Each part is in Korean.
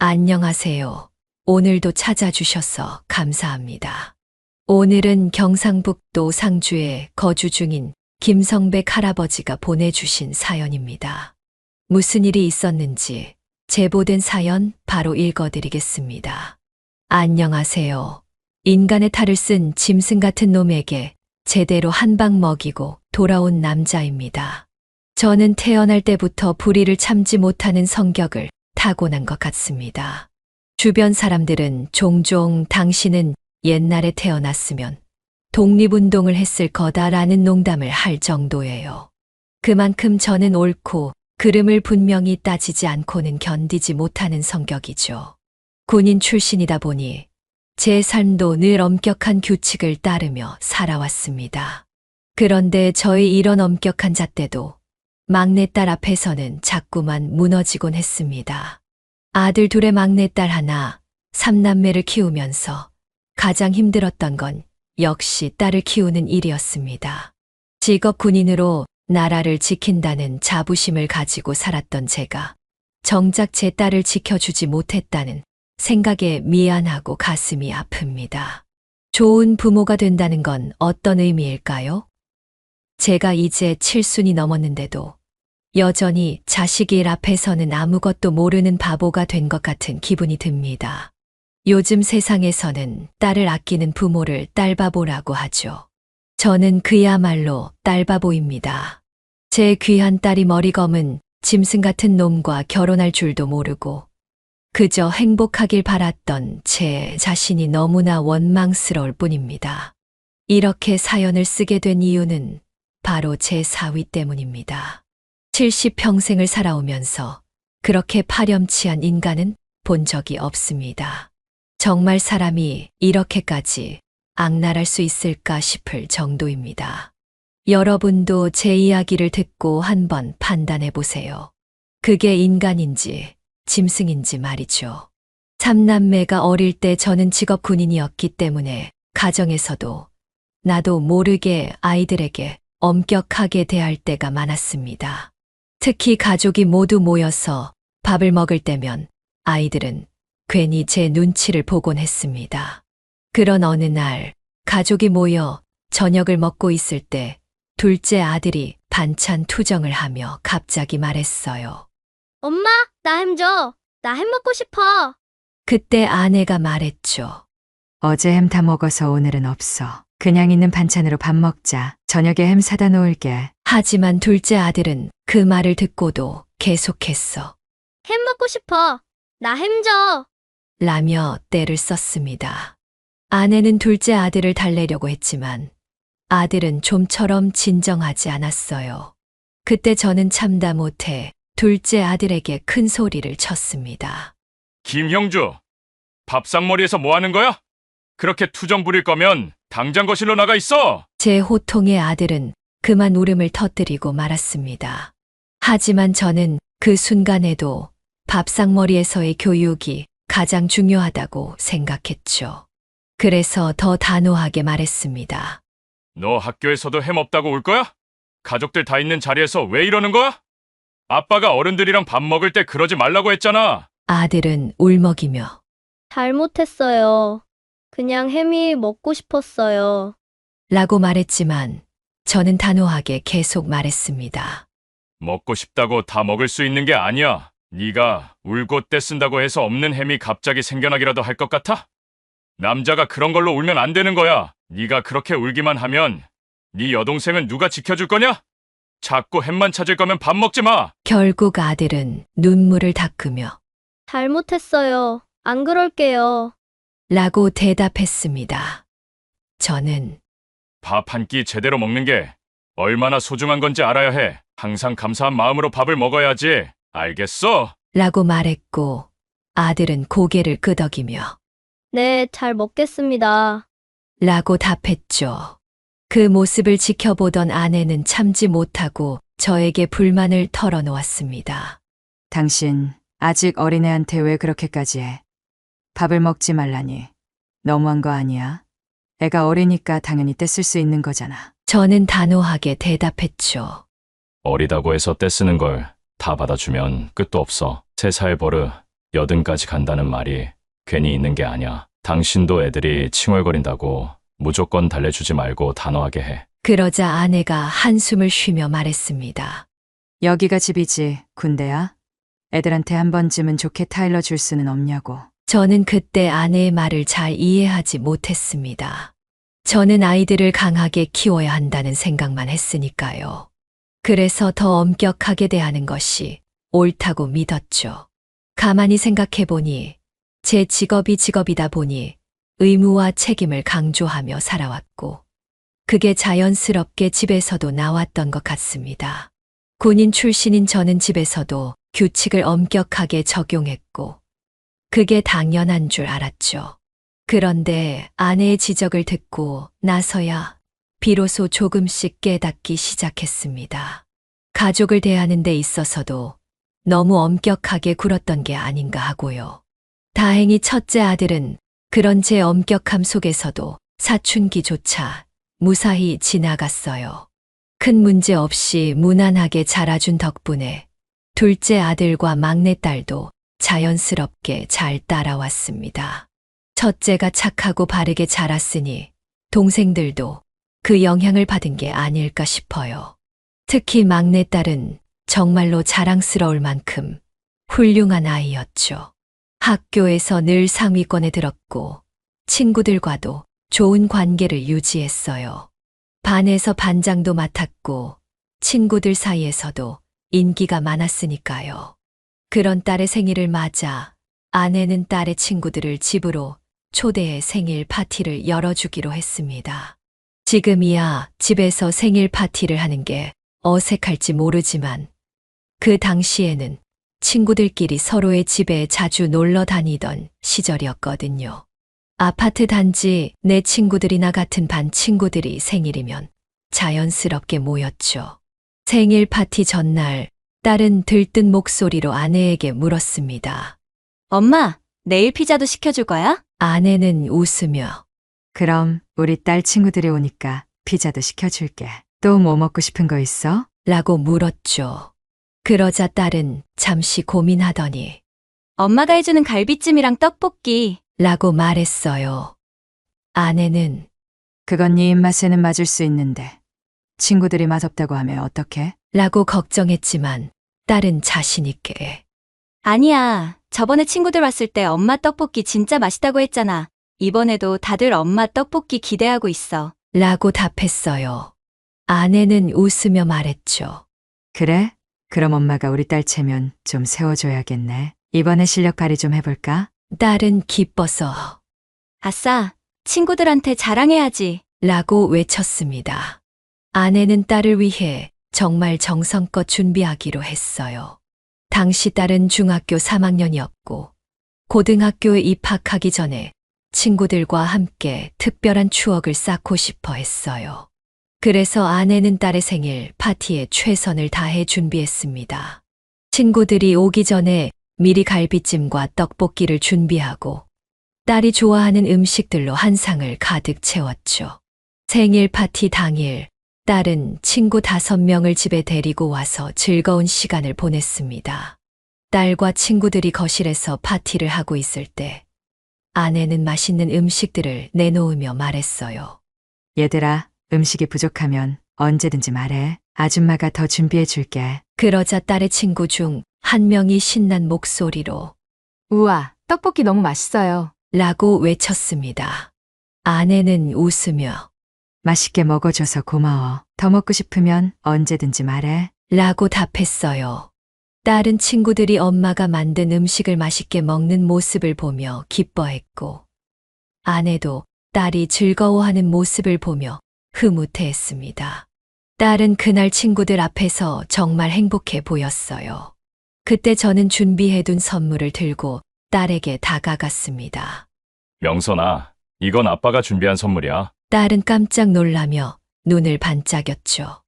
안녕하세요. 오늘도 찾아주셔서 감사합니다. 오늘은 경상북도 상주에 거주 중인 김성백 할아버지가 보내주신 사연입니다. 무슨 일이 있었는지 제보된 사연 바로 읽어드리겠습니다. 안녕하세요. 인간의 탈을 쓴 짐승 같은 놈에게 제대로 한 방 먹이고 돌아온 남자입니다. 저는 태어날 때부터 불의를 참지 못하는 성격을 타고난 것 같습니다. 주변 사람들은 종종 당신은 옛날에 태어났으면 독립운동을 했을 거다라는 농담을 할 정도예요. 그만큼 저는 옳고 그름을 분명히 따지지 않고는 견디지 못하는 성격이죠. 군인 출신이다 보니 제 삶도 늘 엄격한 규칙을 따르며 살아왔습니다. 그런데 저의 이런 엄격한 잣대도 막내딸 앞에서는 자꾸만 무너지곤 했습니다. 아들 둘의 막내딸 하나, 3남매를 키우면서 가장 힘들었던 건 역시 딸을 키우는 일이었습니다. 직업 군인으로 나라를 지킨다는 자부심을 가지고 살았던 제가 정작 제 딸을 지켜주지 못했다는 생각에 미안하고 가슴이 아픕니다. 좋은 부모가 된다는 건 어떤 의미일까요? 제가 이제 7순이 넘었는데도 여전히 자식 일 앞에서는 아무것도 모르는 바보가 된 것 같은 기분이 듭니다. 요즘 세상에서는 딸을 아끼는 부모를 딸바보라고 하죠. 저는 그야말로 딸바보입니다. 제 귀한 딸이 머리 검은 짐승 같은 놈과 결혼할 줄도 모르고 그저 행복하길 바랐던 제 자신이 너무나 원망스러울 뿐입니다. 이렇게 사연을 쓰게 된 이유는 바로 제 사위 때문입니다. 70평생을 살아오면서 그렇게 파렴치한 인간은 본 적이 없습니다. 정말 사람이 이렇게까지 악랄할 수 있을까 싶을 정도입니다. 여러분도 제 이야기를 듣고 한번 판단해 보세요. 그게 인간인지 짐승인지 말이죠. 3남매가 어릴 때 저는 직업 군인이었기 때문에 가정에서도 나도 모르게 아이들에게 엄격하게 대할 때가 많았습니다. 특히 가족이 모두 모여서 밥을 먹을 때면 아이들은 괜히 제 눈치를 보곤 했습니다. 그런 어느 날 가족이 모여 저녁을 먹고 있을 때 둘째 아들이 반찬 투정을 하며 갑자기 말했어요. 엄마, 나 햄 줘. 나 햄 먹고 싶어. 그때 아내가 말했죠. 어제 햄 다 먹어서 오늘은 없어. 그냥 있는 반찬으로 밥 먹자. 저녁에 햄 사다 놓을게. 하지만 둘째 아들은 그 말을 듣고도 계속했어. 햄 먹고 싶어. 나 햄 줘. 라며 떼를 썼습니다. 아내는 둘째 아들을 달래려고 했지만 아들은 좀처럼 진정하지 않았어요. 그때 저는 참다 못해 둘째 아들에게 큰 소리를 쳤습니다. 김형주, 밥상머리에서 뭐 하는 거야? 그렇게 투정 부릴 거면 당장 거실로 나가 있어! 제 호통의 아들은 그만 울음을 터뜨리고 말았습니다. 하지만 저는 그 순간에도 밥상머리에서의 교육이 가장 중요하다고 생각했죠. 그래서 더 단호하게 말했습니다. 너 학교에서도 햄 없다고 울 거야? 가족들 다 있는 자리에서 왜 이러는 거야? 아빠가 어른들이랑 밥 먹을 때 그러지 말라고 했잖아. 아들은 울먹이며 잘못했어요. 그냥 햄이 먹고 싶었어요. 라고 말했지만 저는 단호하게 계속 말했습니다. 먹고 싶다고 다 먹을 수 있는 게 아니야. 네가 울고 떼쓴다고 해서 없는 햄이 갑자기 생겨나기라도 할 것 같아? 남자가 그런 걸로 울면 안 되는 거야. 네가 그렇게 울기만 하면 네 여동생은 누가 지켜줄 거냐? 자꾸 햄만 찾을 거면 밥 먹지 마. 결국 아들은 눈물을 닦으며 잘못했어요. 안 그럴게요. 라고 대답했습니다. 저는 밥 한 끼 제대로 먹는 게 얼마나 소중한 건지 알아야 해. 항상 감사한 마음으로 밥을 먹어야지. 알겠어? 라고 말했고 아들은 고개를 끄덕이며 네, 잘 먹겠습니다. 라고 답했죠. 그 모습을 지켜보던 아내는 참지 못하고 저에게 불만을 털어놓았습니다. 당신 아직 어린애한테 왜 그렇게까지 해? 밥을 먹지 말라니. 너무한 거 아니야? 애가 어리니까 당연히 떼쓸 수 있는 거잖아. 저는 단호하게 대답했죠. 어리다고 해서 떼쓰는 걸 다 받아주면 끝도 없어. 새 살 버릇 여든까지 간다는 말이 괜히 있는 게 아니야. 당신도 애들이 칭얼거린다고 무조건 달래주지 말고 단호하게 해. 그러자 아내가 한숨을 쉬며 말했습니다. 여기가 집이지, 군대야? 애들한테 한 번쯤은 좋게 타일러 줄 수는 없냐고. 저는 그때 아내의 말을 잘 이해하지 못했습니다. 저는 아이들을 강하게 키워야 한다는 생각만 했으니까요. 그래서 더 엄격하게 대하는 것이 옳다고 믿었죠. 가만히 생각해 보니 제 직업이 직업이다 보니 의무와 책임을 강조하며 살아왔고 그게 자연스럽게 집에서도 나왔던 것 같습니다. 군인 출신인 저는 집에서도 규칙을 엄격하게 적용했고 그게 당연한 줄 알았죠. 그런데 아내의 지적을 듣고 나서야 비로소 조금씩 깨닫기 시작했습니다. 가족을 대하는 데 있어서도 너무 엄격하게 굴었던 게 아닌가 하고요. 다행히 첫째 아들은 그런 제 엄격함 속에서도 사춘기조차 무사히 지나갔어요. 큰 문제 없이 무난하게 자라준 덕분에 둘째 아들과 막내딸도 자연스럽게 잘 따라왔습니다. 첫째가 착하고 바르게 자랐으니 동생들도 그 영향을 받은 게 아닐까 싶어요. 특히 막내딸은 정말로 자랑스러울 만큼 훌륭한 아이였죠. 학교에서 늘 상위권에 들었고 친구들과도 좋은 관계를 유지했어요. 반에서 반장도 맡았고 친구들 사이에서도 인기가 많았으니까요. 그런 딸의 생일을 맞아 아내는 딸의 친구들을 집으로 초대해 생일 파티를 열어주기로 했습니다. 지금이야 집에서 생일 파티를 하는 게 어색할지 모르지만 그 당시에는 친구들끼리 서로의 집에 자주 놀러 다니던 시절이었거든요. 아파트 단지 내 친구들이나 같은 반 친구들이 생일이면 자연스럽게 모였죠. 생일 파티 전날 딸은 들뜬 목소리로 아내에게 물었습니다. 엄마, 내일 피자도 시켜줄 거야? 아내는 웃으며 그럼 우리 딸 친구들이 오니까 피자도 시켜줄게. 또 뭐 먹고 싶은 거 있어? 라고 물었죠. 그러자 딸은 잠시 고민하더니 엄마가 해주는 갈비찜이랑 떡볶이. 라고 말했어요. 아내는 그건 네 입맛에는 맞을 수 있는데 친구들이 맛없다고 하면 어떡해? 라고 걱정했지만 딸은 자신 있게 아니야, 저번에 친구들 왔을 때 엄마 떡볶이 진짜 맛있다고 했잖아. 이번에도 다들 엄마 떡볶이 기대하고 있어. 라고 답했어요. 아내는 웃으며 말했죠. 그래? 그럼 엄마가 우리 딸 체면 좀 세워줘야겠네. 이번에 실력 발휘 좀 해볼까? 딸은 기뻐서 아싸, 친구들한테 자랑해야지. 라고 외쳤습니다. 아내는 딸을 위해 정말 정성껏 준비하기로 했어요. 당시 딸은 중학교 3학년이었고 고등학교에 입학하기 전에 친구들과 함께 특별한 추억을 쌓고 싶어 했어요. 그래서 아내는 딸의 생일 파티에 최선을 다해 준비했습니다. 친구들이 오기 전에 미리 갈비찜과 떡볶이를 준비하고 딸이 좋아하는 음식들로 한상을 가득 채웠죠. 생일 파티 당일 딸은 친구 5명을 집에 데리고 와서 즐거운 시간을 보냈습니다. 딸과 친구들이 거실에서 파티를 하고 있을 때 아내는 맛있는 음식들을 내놓으며 말했어요. 얘들아, 음식이 부족하면 언제든지 말해. 아줌마가 더 준비해 줄게. 그러자 딸의 친구 중 한 명이 신난 목소리로 우와, 떡볶이 너무 맛있어요. 라고 외쳤습니다. 아내는 웃으며 맛있게 먹어줘서 고마워. 더 먹고 싶으면 언제든지 말해. 라고 답했어요. 딸은 친구들이 엄마가 만든 음식을 맛있게 먹는 모습을 보며 기뻐했고 아내도 딸이 즐거워하는 모습을 보며 흐뭇해했습니다. 딸은 그날 친구들 앞에서 정말 행복해 보였어요. 그때 저는 준비해둔 선물을 들고 딸에게 다가갔습니다. 명선아, 이건 아빠가 준비한 선물이야. 딸은 깜짝 놀라며 눈을 반짝였죠.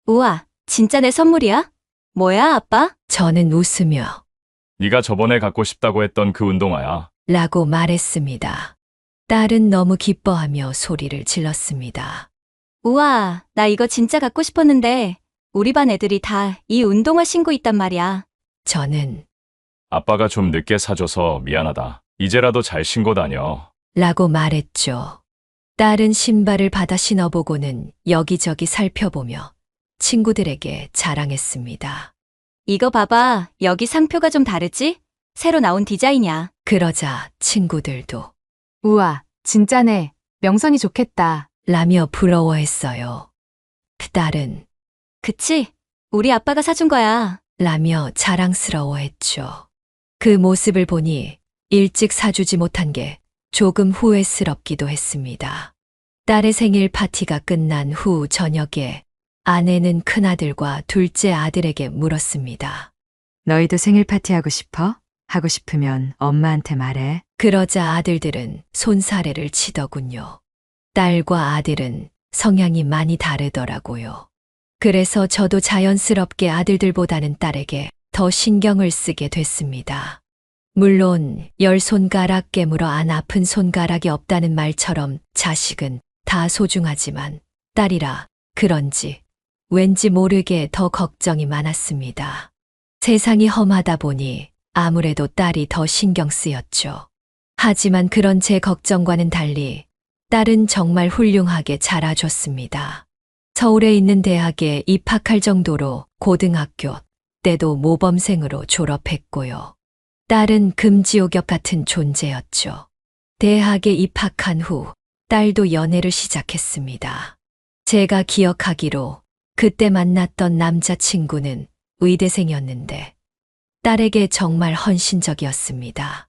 우와, 진짜 내 선물이야? 뭐야, 아빠? 저는 웃으며 네가 저번에 갖고 싶다고 했던 그 운동화야. 라고 말했습니다. 딸은 너무 기뻐하며 소리를 질렀습니다. 우와, 나 이거 진짜 갖고 싶었는데 우리 반 애들이 다 이 운동화 신고 있단 말이야. 저는 아빠가 좀 늦게 사줘서 미안하다. 이제라도 잘 신고 다녀. 라고 말했죠. 딸은 신발을 받아 신어보고는 여기저기 살펴보며 친구들에게 자랑했습니다. 이거 봐봐. 여기 상표가 좀 다르지? 새로 나온 디자인이야. 그러자 친구들도 우와, 진짜네. 명선이 좋겠다. 라며 부러워했어요. 딸은 그치? 우리 아빠가 사준 거야. 라며 자랑스러워했죠. 그 모습을 보니 일찍 사주지 못한 게 조금 후회스럽기도 했습니다. 딸의 생일 파티가 끝난 후 저녁에 아내는 큰아들과 둘째 아들에게 물었습니다. 너희도 생일 파티 하고 싶어? 하고 싶으면 엄마한테 말해. 그러자 아들들은 손사래를 치더군요. 딸과 아들은 성향이 많이 다르더라고요. 그래서 저도 자연스럽게 아들들보다는 딸에게 더 신경을 쓰게 됐습니다. 물론 10손가락 깨물어 안 아픈 손가락이 없다는 말처럼 자식은 다 소중하지만 딸이라 그런지 왠지 모르게 더 걱정이 많았습니다. 세상이 험하다 보니 아무래도 딸이 더 신경 쓰였죠. 하지만 그런 제 걱정과는 달리 딸은 정말 훌륭하게 자라줬습니다. 서울에 있는 대학에 입학할 정도로 고등학교 때도 모범생으로 졸업했고요. 딸은 금지옥엽 같은 존재였죠. 대학에 입학한 후 딸도 연애를 시작했습니다. 제가 기억하기로 그때 만났던 남자친구는 의대생이었는데 딸에게 정말 헌신적이었습니다.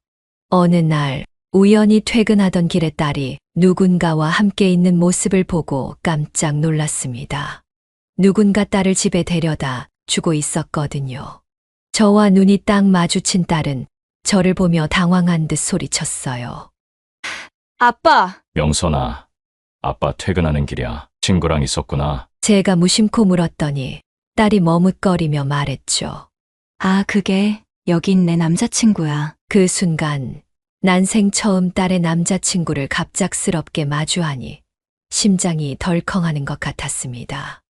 어느 날 우연히 퇴근하던 길에 딸이 누군가와 함께 있는 모습을 보고 깜짝 놀랐습니다. 누군가 딸을 집에 데려다 주고 있었거든요. 저와 눈이 딱 마주친 딸은 저를 보며 당황한 듯 소리쳤어요. 아빠! 명선아, 아빠 퇴근하는 길이야. 친구랑 있었구나. 제가 무심코 물었더니 딸이 머뭇거리며 말했죠. 아, 그게 여긴 내 남자친구야. 그 순간 난생 처음 딸의 남자친구를 갑작스럽게 마주하니 심장이 덜컹하는 것 같았습니다.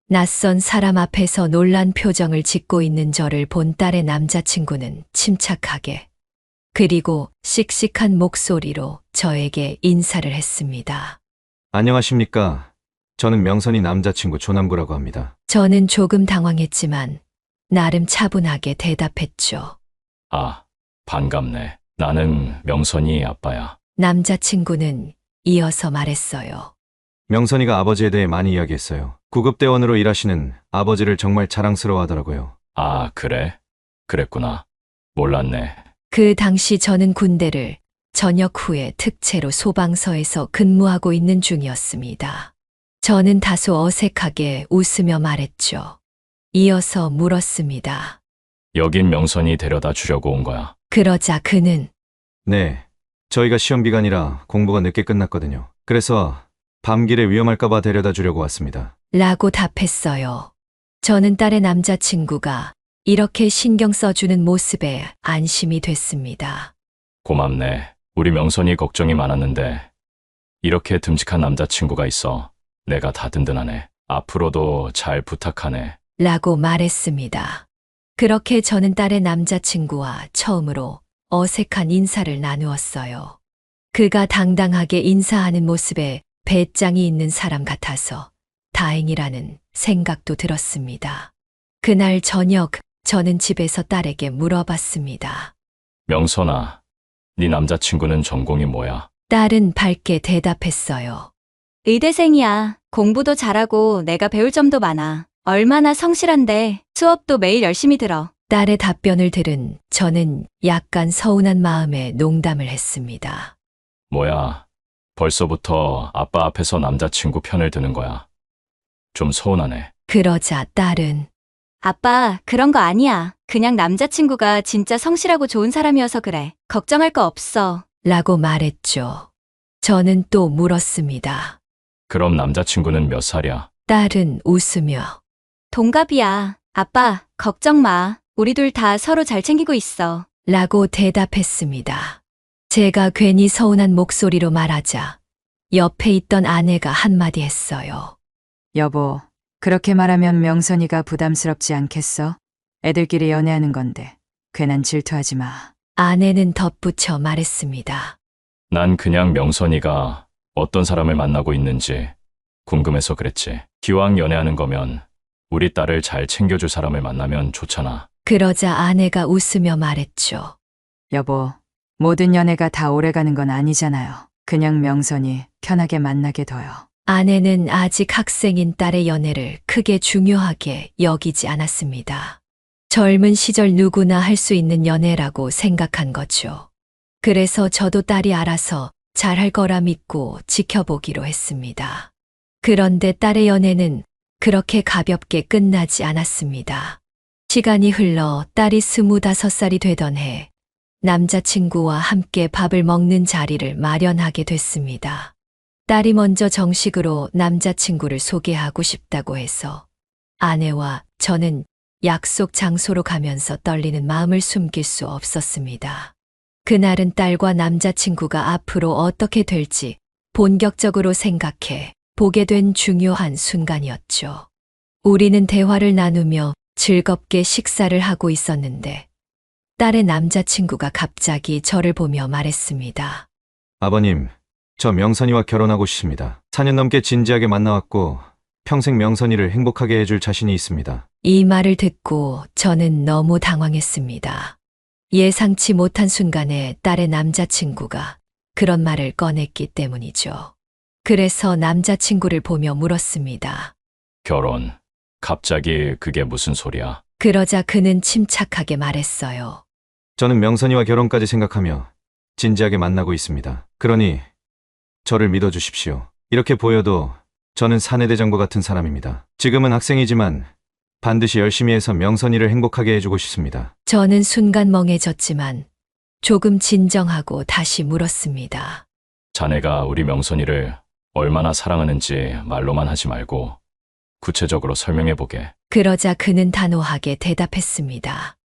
낯선 사람 앞에서 놀란 표정을 짓고 있는 저를 본 딸의 남자친구는 침착하게 그리고 씩씩한 목소리로 저에게 인사를 했습니다. 안녕하십니까. 저는 명선이 남자친구 조남구라고 합니다. 저는 조금 당황했지만 나름 차분하게 대답했죠. 아, 반갑네. 나는 명선이 아빠야. 남자친구는 이어서 말했어요. 명선이가 아버지에 대해 많이 이야기했어요. 구급대원으로 일하시는 아버지를 정말 자랑스러워 하더라고요. 아, 그래? 그랬구나. 몰랐네. 그 당시 저는 군대를 전역 후에 특채로 소방서에서 근무하고 있는 중이었습니다. 저는 다소 어색하게 웃으며 말했죠. 이어서 물었습니다. 여긴 명선이 데려다 주려고 온 거야. 그러자 그는 네. 저희가 시험 기간이라 공부가 늦게 끝났거든요. 그래서 밤길에 위험할까봐 데려다 주려고 왔습니다. 라고 답했어요. 저는 딸의 남자친구가 이렇게 신경 써주는 모습에 안심이 됐습니다. 고맙네. 우리 명선이 걱정이 많았는데 이렇게 듬직한 남자친구가 있어. 내가 다 든든하네. 앞으로도 잘 부탁하네. 라고 말했습니다. 그렇게 저는 딸의 남자친구와 처음으로 어색한 인사를 나누었어요. 그가 당당하게 인사하는 모습에 배짱이 있는 사람 같아서 다행이라는 생각도 들었습니다. 그날 저녁 저는 집에서 딸에게 물어봤습니다. 명선아, 네 남자친구는 전공이 뭐야? 딸은 밝게 대답했어요. 의대생이야. 공부도 잘하고 내가 배울 점도 많아. 얼마나 성실한데 수업도 매일 열심히 들어. 딸의 답변을 들은 저는 약간 서운한 마음에 농담을 했습니다. 뭐야, 벌써부터 아빠 앞에서 남자친구 편을 드는 거야. 좀 서운하네. 그러자 딸은 아빠, 그런 거 아니야. 그냥 남자친구가 진짜 성실하고 좋은 사람이어서 그래. 걱정할 거 없어. 라고 말했죠. 저는 또 물었습니다. 그럼 남자친구는 몇 살이야? 딸은 웃으며 동갑이야. 아빠, 걱정 마. 우리 둘 다 서로 잘 챙기고 있어. 라고 대답했습니다. 제가 괜히 서운한 목소리로 말하자 옆에 있던 아내가 한마디 했어요. 여보, 그렇게 말하면 명선이가 부담스럽지 않겠어? 애들끼리 연애하는 건데. 괜한 질투하지 마. 아내는 덧붙여 말했습니다. 난 그냥 명선이가 어떤 사람을 만나고 있는지 궁금해서 그랬지. 기왕 연애하는 거면 우리 딸을 잘 챙겨줄 사람을 만나면 좋잖아. 그러자 아내가 웃으며 말했죠. 여보, 모든 연애가 다 오래가는 건 아니잖아요. 그냥 명선이 편하게 만나게 둬요. 아내는 아직 학생인 딸의 연애를 크게 중요하게 여기지 않았습니다. 젊은 시절 누구나 할 수 있는 연애라고 생각한 거죠. 그래서 저도 딸이 알아서 잘할 거라 믿고 지켜보기로 했습니다. 그런데 딸의 연애는 그렇게 가볍게 끝나지 않았습니다. 시간이 흘러 딸이 25살이 되던 해 남자친구와 함께 밥을 먹는 자리를 마련하게 됐습니다. 딸이 먼저 정식으로 남자친구를 소개하고 싶다고 해서 아내와 저는 약속 장소로 가면서 떨리는 마음을 숨길 수 없었습니다. 그날은 딸과 남자친구가 앞으로 어떻게 될지 본격적으로 생각해 보게 된 중요한 순간이었죠. 우리는 대화를 나누며 즐겁게 식사를 하고 있었는데 딸의 남자친구가 갑자기 저를 보며 말했습니다. 아버님, 저 명선이와 결혼하고 싶습니다. 4년 넘게 진지하게 만나왔고 평생 명선이를 행복하게 해줄 자신이 있습니다. 이 말을 듣고 저는 너무 당황했습니다. 예상치 못한 순간에 딸의 남자친구가 그런 말을 꺼냈기 때문이죠. 그래서 남자친구를 보며 물었습니다. 결혼. 갑자기 그게 무슨 소리야? 그러자 그는 침착하게 말했어요. 저는 명선이와 결혼까지 생각하며 진지하게 만나고 있습니다. 그러니 저를 믿어주십시오. 이렇게 보여도 저는 사내대장과 같은 사람입니다. 지금은 학생이지만 반드시 열심히 해서 명선이를 행복하게 해주고 싶습니다. 저는 순간 멍해졌지만 조금 진정하고 다시 물었습니다. 자네가 우리 명선이를 얼마나 사랑하는지 말로만 하지 말고 구체적으로 설명해보게. 그러자 그는 단호하게 대답했습니다.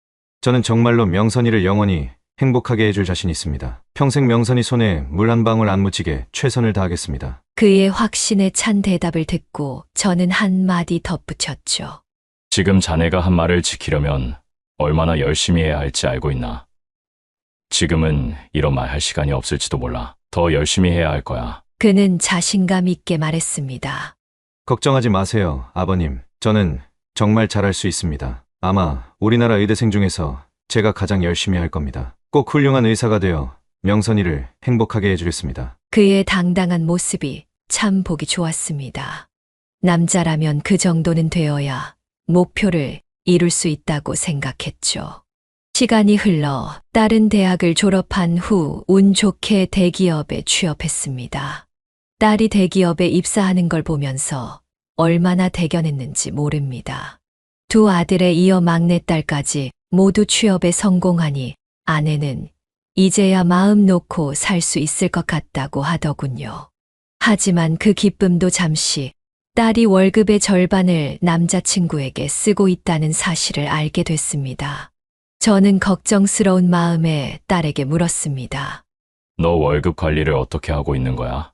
저는 정말로 명선이를 영원히 행복하게 해줄 자신 있습니다. 평생 명선이 손에 물 한 방울 안 묻히게 최선을 다하겠습니다. 그의 확신에 찬 대답을 듣고 저는 한마디 덧붙였죠. 지금 자네가 한 말을 지키려면 얼마나 열심히 해야 할지 알고 있나? 지금은 이런 말 할 시간이 없을지도 몰라. 더 열심히 해야 할 거야. 그는 자신감 있게 말했습니다. 걱정하지 마세요, 아버님. 저는 정말 잘할 수 있습니다. 아마 우리나라 의대생 중에서 제가 가장 열심히 할 겁니다. 꼭 훌륭한 의사가 되어 명선이를 행복하게 해주겠습니다. 그의 당당한 모습이 참 보기 좋았습니다. 남자라면 그 정도는 되어야 목표를 이룰 수 있다고 생각했죠. 시간이 흘러 딸은 대학을 졸업한 후 운 좋게 대기업에 취업했습니다. 딸이 대기업에 입사하는 걸 보면서 얼마나 대견했는지 모릅니다. 두 아들에 이어 막내딸까지 모두 취업에 성공하니 아내는 이제야 마음 놓고 살 수 있을 것 같다고 하더군요. 하지만 그 기쁨도 잠시 딸이 월급의 절반을 남자친구에게 쓰고 있다는 사실을 알게 됐습니다. 저는 걱정스러운 마음에 딸에게 물었습니다. 너 월급 관리를 어떻게 하고 있는 거야?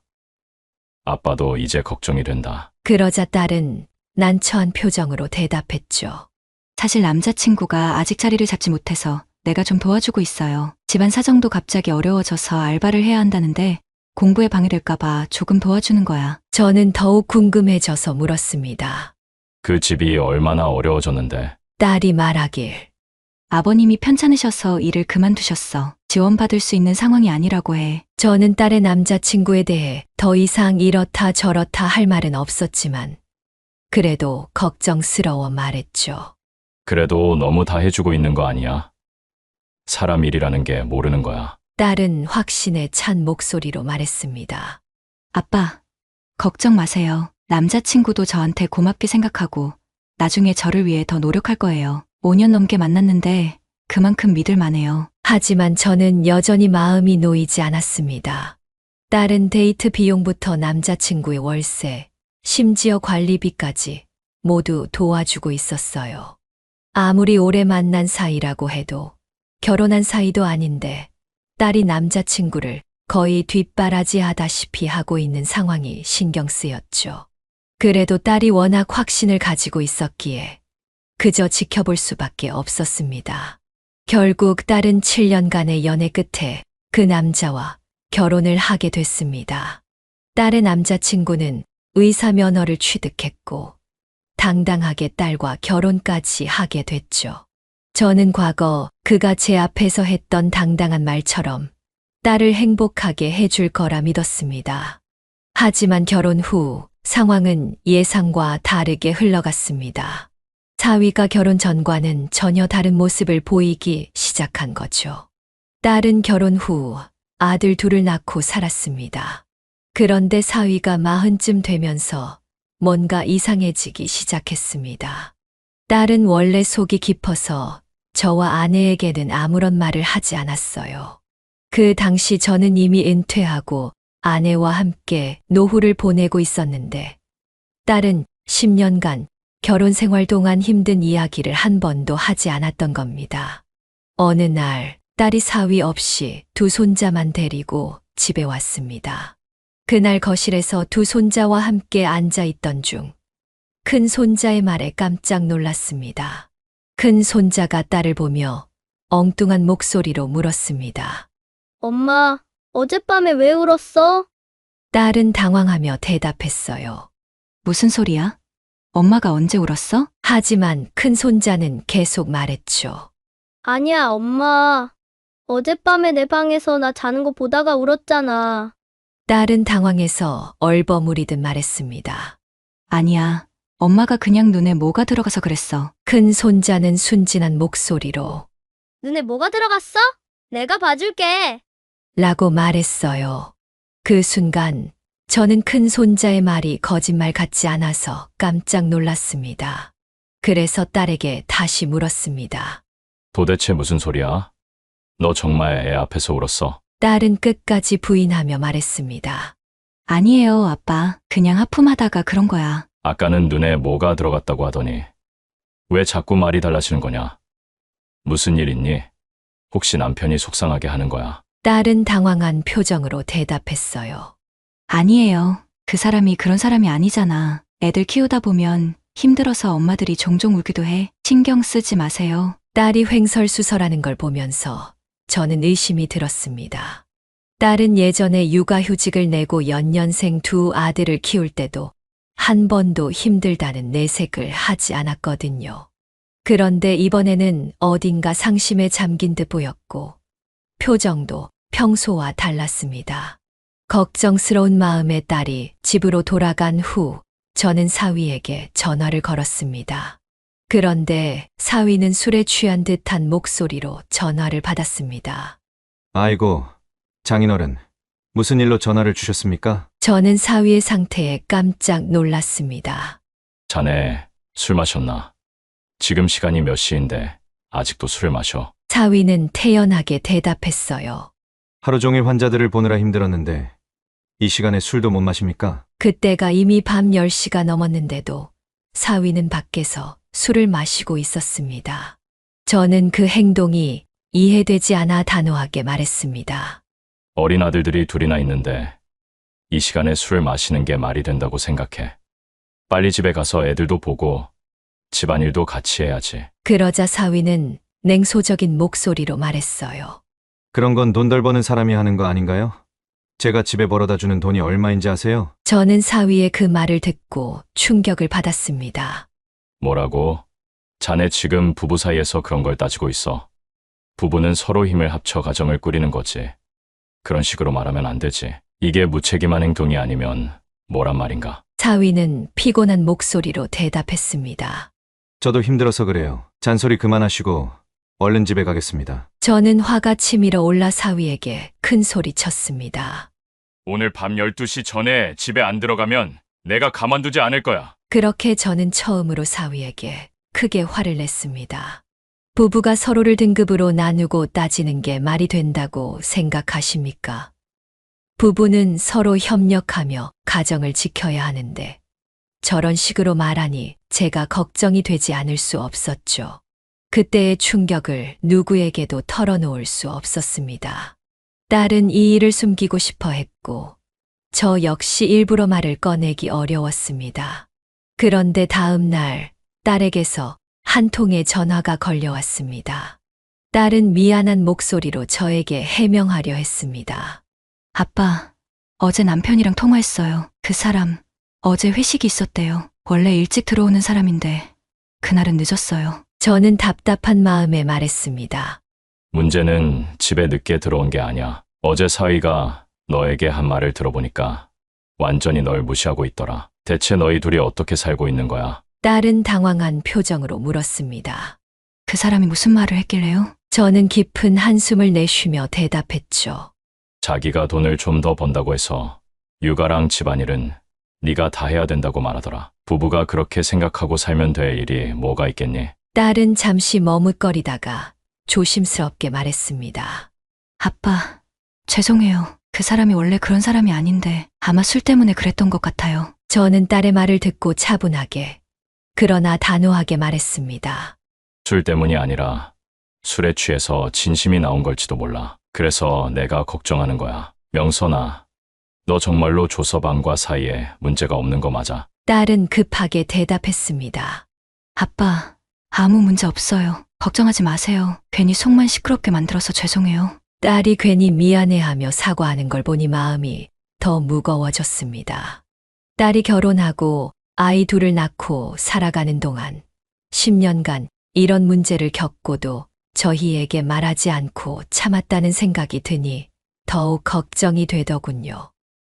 아빠도 이제 걱정이 된다. 그러자 딸은 난처한 표정으로 대답했죠. 사실 남자친구가 아직 자리를 잡지 못해서 내가 좀 도와주고 있어요. 집안 사정도 갑자기 어려워져서 알바를 해야 한다는데 공부에 방해될까봐 조금 도와주는 거야. 저는 더욱 궁금해져서 물었습니다. 그 집이 얼마나 어려워졌는데. 딸이 말하길. 아버님이 편찮으셔서 일을 그만두셨어. 지원받을 수 있는 상황이 아니라고 해. 저는 딸의 남자친구에 대해 더 이상 이렇다 저렇다 할 말은 없었지만 그래도 걱정스러워 말했죠. 그래도 너무 다 해주고 있는 거 아니야? 사람 일이라는 게 모르는 거야. 딸은 확신에 찬 목소리로 말했습니다. 아빠, 걱정 마세요. 남자친구도 저한테 고맙게 생각하고 나중에 저를 위해 더 노력할 거예요. 5년 넘게 만났는데 그만큼 믿을 만해요. 하지만 저는 여전히 마음이 놓이지 않았습니다. 딸은 데이트 비용부터 남자친구의 월세, 심지어 관리비까지 모두 도와주고 있었어요. 아무리 오래 만난 사이라고 해도 결혼한 사이도 아닌데 딸이 남자친구를 거의 뒷바라지 하다시피 하고 있는 상황이 신경 쓰였죠. 그래도 딸이 워낙 확신을 가지고 있었기에 그저 지켜볼 수밖에 없었습니다. 결국 딸은 7년간의 연애 끝에 그 남자와 결혼을 하게 됐습니다. 딸의 남자친구는 의사 면허를 취득했고 당당하게 딸과 결혼까지 하게 됐죠. 저는 과거 그가 제 앞에서 했던 당당한 말처럼 딸을 행복하게 해줄 거라 믿었습니다. 하지만 결혼 후 상황은 예상과 다르게 흘러갔습니다. 사위가 결혼 전과는 전혀 다른 모습을 보이기 시작한 거죠. 딸은 결혼 후 아들 둘을 낳고 살았습니다. 그런데 사위가 40쯤 되면서 뭔가 이상해지기 시작했습니다. 딸은 원래 속이 깊어서 저와 아내에게는 아무런 말을 하지 않았어요. 그 당시 저는 이미 은퇴하고 아내와 함께 노후를 보내고 있었는데 딸은 10년간 결혼 생활 동안 힘든 이야기를 한 번도 하지 않았던 겁니다. 어느 날 딸이 사위 없이 두 손자만 데리고 집에 왔습니다. 그날 거실에서 두 손자와 함께 앉아 있던 중 큰 손자의 말에 깜짝 놀랐습니다. 큰 손자가 딸을 보며 엉뚱한 목소리로 물었습니다. 엄마, 어젯밤에 왜 울었어? 딸은 당황하며 대답했어요. 무슨 소리야? 엄마가 언제 울었어? 하지만 큰 손자는 계속 말했죠. 아니야, 엄마. 어젯밤에 내 방에서 나 자는 거 보다가 울었잖아. 딸은 당황해서 얼버무리듯 말했습니다. 아니야. 엄마가 그냥 눈에 뭐가 들어가서 그랬어. 큰 손자는 순진한 목소리로 눈에 뭐가 들어갔어? 내가 봐줄게. 라고 말했어요. 그 순간 저는 큰 손자의 말이 거짓말 같지 않아서 깜짝 놀랐습니다. 그래서 딸에게 다시 물었습니다. 도대체 무슨 소리야? 너 정말 애 앞에서 울었어? 딸은 끝까지 부인하며 말했습니다. 아니에요, 아빠. 그냥 하품하다가 그런 거야. 아까는 눈에 뭐가 들어갔다고 하더니 왜 자꾸 말이 달라지는 거냐? 무슨 일 있니? 혹시 남편이 속상하게 하는 거야? 딸은 당황한 표정으로 대답했어요. 아니에요. 그 사람이 그런 사람이 아니잖아. 애들 키우다 보면 힘들어서 엄마들이 종종 울기도 해. 신경 쓰지 마세요. 딸이 횡설수설하는 걸 보면서 저는 의심이 들었습니다. 딸은 예전에 육아휴직을 내고 연년생 두 아들을 키울 때도 한 번도 힘들다는 내색을 하지 않았거든요. 그런데 이번에는 어딘가 상심에 잠긴 듯 보였고 표정도 평소와 달랐습니다. 걱정스러운 마음에 딸이 집으로 돌아간 후 저는 사위에게 전화를 걸었습니다. 그런데 사위는 술에 취한 듯한 목소리로 전화를 받았습니다. 아이고, 장인어른. 무슨 일로 전화를 주셨습니까? 저는 사위의 상태에 깜짝 놀랐습니다. 자네 술 마셨나? 지금 시간이 몇 시인데 아직도 술을 마셔? 사위는 태연하게 대답했어요. 하루 종일 환자들을 보느라 힘들었는데 이 시간에 술도 못 마십니까? 그때가 이미 밤 10시가 넘었는데도 사위는 밖에서 술을 마시고 있었습니다. 저는 그 행동이 이해되지 않아 단호하게 말했습니다. 어린 아들들이 둘이나 있는데 이 시간에 술을 마시는 게 말이 된다고 생각해. 빨리 집에 가서 애들도 보고 집안일도 같이 해야지. 그러자 사위는 냉소적인 목소리로 말했어요. 그런 건 돈 덜 버는 사람이 하는 거 아닌가요? 제가 집에 벌어다 주는 돈이 얼마인지 아세요? 저는 사위의 그 말을 듣고 충격을 받았습니다. 뭐라고? 자네 지금 부부 사이에서 그런 걸 따지고 있어. 부부는 서로 힘을 합쳐 가정을 꾸리는 거지. 그런 식으로 말하면 안 되지. 이게 무책임한 행동이 아니면 뭐란 말인가? 사위는 피곤한 목소리로 대답했습니다. 저도 힘들어서 그래요. 잔소리 그만하시고 얼른 집에 가겠습니다. 저는 화가 치밀어 올라 사위에게 큰 소리 쳤습니다. 오늘 밤 12시 전에 집에 안 들어가면 내가 가만두지 않을 거야. 그렇게 저는 처음으로 사위에게 크게 화를 냈습니다. 부부가 서로를 등급으로 나누고 따지는 게 말이 된다고 생각하십니까? 부부는 서로 협력하며 가정을 지켜야 하는데 저런 식으로 말하니 제가 걱정이 되지 않을 수 없었죠. 그때의 충격을 누구에게도 털어놓을 수 없었습니다. 딸은 이 일을 숨기고 싶어 했고 저 역시 일부러 말을 꺼내기 어려웠습니다. 그런데 다음 날 딸에게서 한 통의 전화가 걸려왔습니다. 딸은 미안한 목소리로 저에게 해명하려 했습니다. 아빠, 어제 남편이랑 통화했어요. 그 사람, 어제 회식이 있었대요. 원래 일찍 들어오는 사람인데, 그날은 늦었어요. 저는 답답한 마음에 말했습니다. 문제는 집에 늦게 들어온 게 아니야. 어제 사위가 너에게 한 말을 들어보니까 완전히 널 무시하고 있더라. 대체 너희 둘이 어떻게 살고 있는 거야? 딸은 당황한 표정으로 물었습니다. 그 사람이 무슨 말을 했길래요? 저는 깊은 한숨을 내쉬며 대답했죠. 자기가 돈을 좀 더 번다고 해서 육아랑 집안일은 네가 다 해야 된다고 말하더라. 부부가 그렇게 생각하고 살면 될 일이 뭐가 있겠니? 딸은 잠시 머뭇거리다가 조심스럽게 말했습니다. 아빠, 죄송해요. 그 사람이 원래 그런 사람이 아닌데, 아마 술 때문에 그랬던 것 같아요. 저는 딸의 말을 듣고 차분하게, 그러나 단호하게 말했습니다. 술 때문이 아니라 술에 취해서 진심이 나온 걸지도 몰라. 그래서 내가 걱정하는 거야. 명선아, 너 정말로 조서방과 사이에 문제가 없는 거 맞아? 딸은 급하게 대답했습니다. 아빠, 아무 문제 없어요. 걱정하지 마세요. 괜히 속만 시끄럽게 만들어서 죄송해요. 딸이 괜히 미안해하며 사과하는 걸 보니 마음이 더 무거워졌습니다. 딸이 결혼하고 아이 둘을 낳고 살아가는 동안 10년간 이런 문제를 겪고도 저희에게 말하지 않고 참았다는 생각이 드니 더욱 걱정이 되더군요.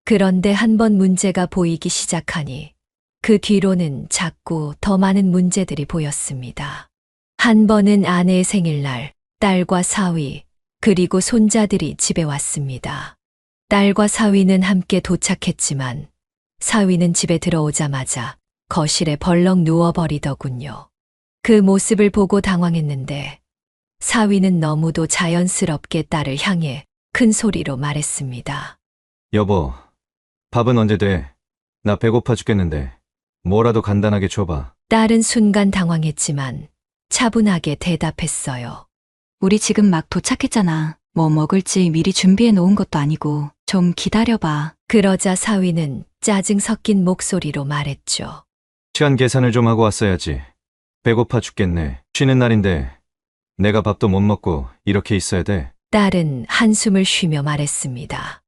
그런데 한 번 문제가 보이기 시작하니 그 뒤로는 자꾸 더 많은 문제들이 보였습니다. 한 번은 아내의 생일날 딸과 사위 그리고 손자들이 집에 왔습니다. 딸과 사위는 함께 도착했지만 사위는 집에 들어오자마자 거실에 벌렁 누워버리더군요. 그 모습을 보고 당황했는데 사위는 너무도 자연스럽게 딸을 향해 큰 소리로 말했습니다. 여보, 밥은 언제 돼? 나 배고파 죽겠는데 뭐라도 간단하게 줘봐. 딸은 순간 당황했지만 차분하게 대답했어요. 우리 지금 막 도착했잖아. 뭐 먹을지 미리 준비해 놓은 것도 아니고, 좀 기다려봐. 그러자 사위는 짜증 섞인 목소리로 말했죠. 시간 계산을 좀 하고 왔어야지. 배고파 죽겠네. 쉬는 날인데 내가 밥도 못 먹고 이렇게 있어야 돼. 딸은 한숨을 쉬며 말했습니다.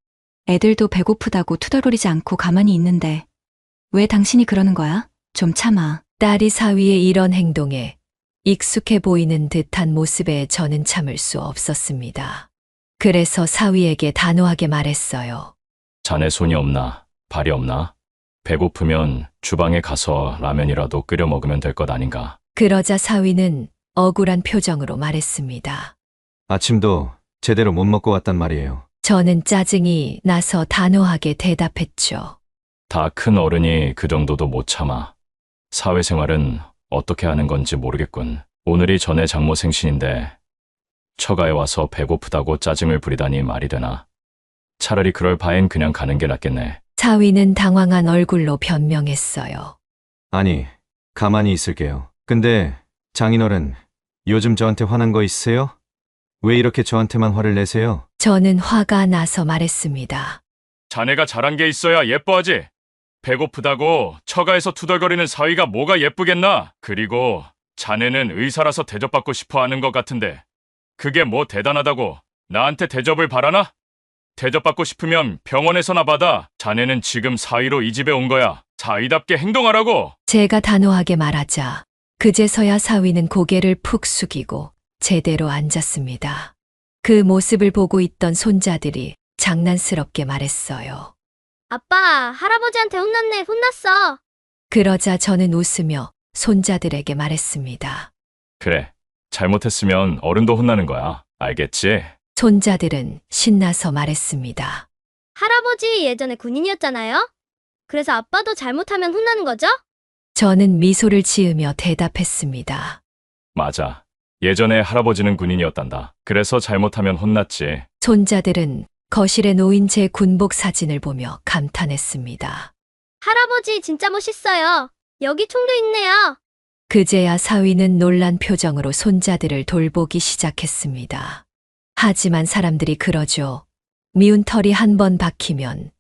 애들도 배고프다고 투덜거리지 않고 가만히 있는데, 왜 당신이 그러는 거야? 좀 참아. 딸이 사위의 이런 행동에 익숙해 보이는 듯한 모습에 저는 참을 수 없었습니다. 그래서 사위에게 단호하게 말했어요. 자네 손이 없나? 발이 없나? 배고프면 주방에 가서 라면이라도 끓여 먹으면 될 것 아닌가? 그러자 사위는 억울한 표정으로 말했습니다. 아침도 제대로 못 먹고 왔단 말이에요. 저는 짜증이 나서 단호하게 대답했죠. 다 큰 어른이 그 정도도 못 참아. 사회생활은 어떻게 하는 건지 모르겠군. 오늘이 전에 장모 생신인데 처가에 와서 배고프다고 짜증을 부리다니 말이 되나? 차라리 그럴 바엔 그냥 가는 게 낫겠네. 사위는 당황한 얼굴로 변명했어요. 아니, 가만히 있을게요. 근데 장인어른, 요즘 저한테 화난 거 있으세요? 왜 이렇게 저한테만 화를 내세요? 저는 화가 나서 말했습니다. 자네가 잘한 게 있어야 예뻐하지. 배고프다고 처가에서 투덜거리는 사위가 뭐가 예쁘겠나? 그리고 자네는 의사라서 대접받고 싶어 하는 것 같은데 그게 뭐 대단하다고 나한테 대접을 바라나? 대접받고 싶으면 병원에서나 받아. 자네는 지금 사위로 이 집에 온 거야. 사위답게 행동하라고. 제가 단호하게 말하자 그제서야 사위는 고개를 푹 숙이고 제대로 앉았습니다. 그 모습을 보고 있던 손자들이 장난스럽게 말했어요. 아빠, 할아버지한테 혼났네, 혼났어. 그러자 저는 웃으며 손자들에게 말했습니다. 그래, 잘못했으면 어른도 혼나는 거야. 알겠지? 손자들은 신나서 말했습니다. 할아버지 예전에 군인이었잖아요? 그래서 아빠도 잘못하면 혼나는 거죠? 저는 미소를 지으며 대답했습니다. 맞아. 예전에 할아버지는 군인이었단다. 그래서 잘못하면 혼났지. 손자들은 거실에 놓인 제 군복 사진을 보며 감탄했습니다. 할아버지 진짜 멋있어요. 여기 총도 있네요. 그제야 사위는 놀란 표정으로 손자들을 돌보기 시작했습니다. 하지만 사람들이 그러죠. 미운 털이 한 번 박히면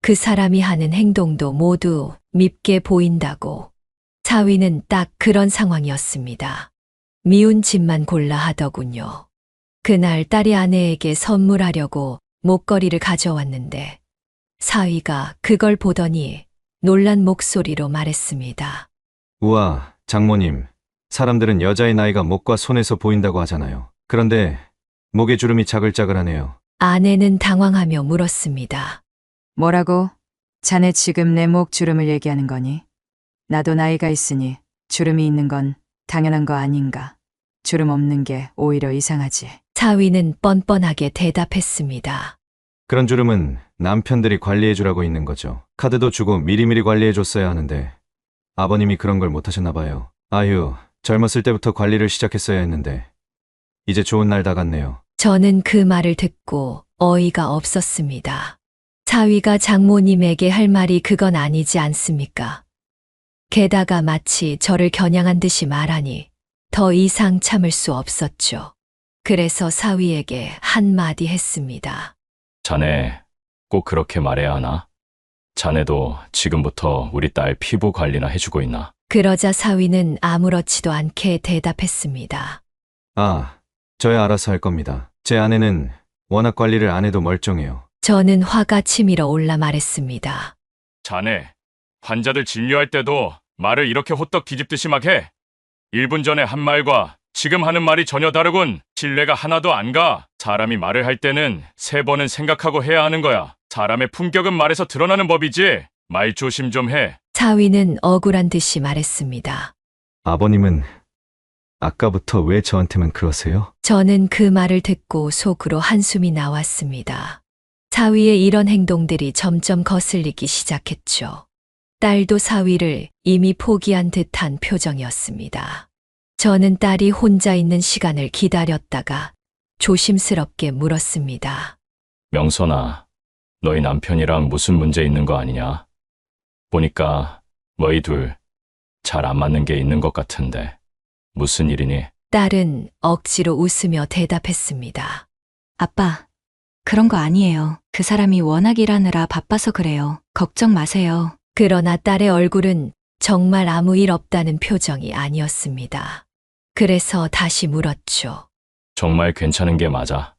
그 사람이 하는 행동도 모두 밉게 보인다고. 사위는 딱 그런 상황이었습니다. 미운 짓만 골라 하더군요. 그날 딸이 아내에게 선물하려고 목걸이를 가져왔는데 사위가 그걸 보더니 놀란 목소리로 말했습니다. 우와, 장모님. 사람들은 여자의 나이가 목과 손에서 보인다고 하잖아요. 그런데 목에 주름이 자글자글하네요. 아내는 당황하며 물었습니다. 뭐라고? 자네 지금 내 목 주름을 얘기하는 거니? 나도 나이가 있으니 주름이 있는 건 당연한 거 아닌가? 주름 없는 게 오히려 이상하지. 사위는 뻔뻔하게 대답했습니다. 그런 주름은 남편들이 관리해주라고 있는 거죠. 카드도 주고 미리미리 관리해줬어야 하는데 아버님이 그런 걸 못하셨나 봐요. 아휴, 젊었을 때부터 관리를 시작했어야 했는데 이제 좋은 날 다 갔네요. 저는 그 말을 듣고 어이가 없었습니다. 사위가 장모님에게 할 말이 그건 아니지 않습니까? 게다가 마치 저를 겨냥한 듯이 말하니 더 이상 참을 수 없었죠. 그래서 사위에게 한마디 했습니다. 자네 꼭 그렇게 말해야 하나? 자네도 지금부터 우리 딸 피부 관리나 해주고 있나? 그러자 사위는 아무렇지도 않게 대답했습니다. 아, 저야 알아서 할 겁니다. 제 아내는 워낙 관리를 안 해도 멀쩡해요. 저는 화가 치밀어 올라 말했습니다. 자네, 환자들 진료할 때도 말을 이렇게 호떡 뒤집듯이 막 해. 1분 전에 한 말과 지금 하는 말이 전혀 다르군. 신뢰가 하나도 안 가. 사람이 말을 할 때는 3번은 생각하고 해야 하는 거야. 사람의 품격은 말에서 드러나는 법이지. 말 조심 좀 해. 사위는 억울한 듯이 말했습니다. 아버님은 아까부터 왜 저한테만 그러세요? 저는 그 말을 듣고 속으로 한숨이 나왔습니다. 사위의 이런 행동들이 점점 거슬리기 시작했죠. 딸도 사위를 이미 포기한 듯한 표정이었습니다. 저는 딸이 혼자 있는 시간을 기다렸다가 조심스럽게 물었습니다. 명선아, 너희 남편이랑 무슨 문제 있는 거 아니냐? 보니까 너희 둘 잘 안 맞는 게 있는 것 같은데 무슨 일이니? 딸은 억지로 웃으며 대답했습니다. 아빠, 그런 거 아니에요. 그 사람이 워낙 일하느라 바빠서 그래요. 걱정 마세요. 그러나 딸의 얼굴은 정말 아무 일 없다는 표정이 아니었습니다. 그래서 다시 물었죠. 정말 괜찮은 게 맞아.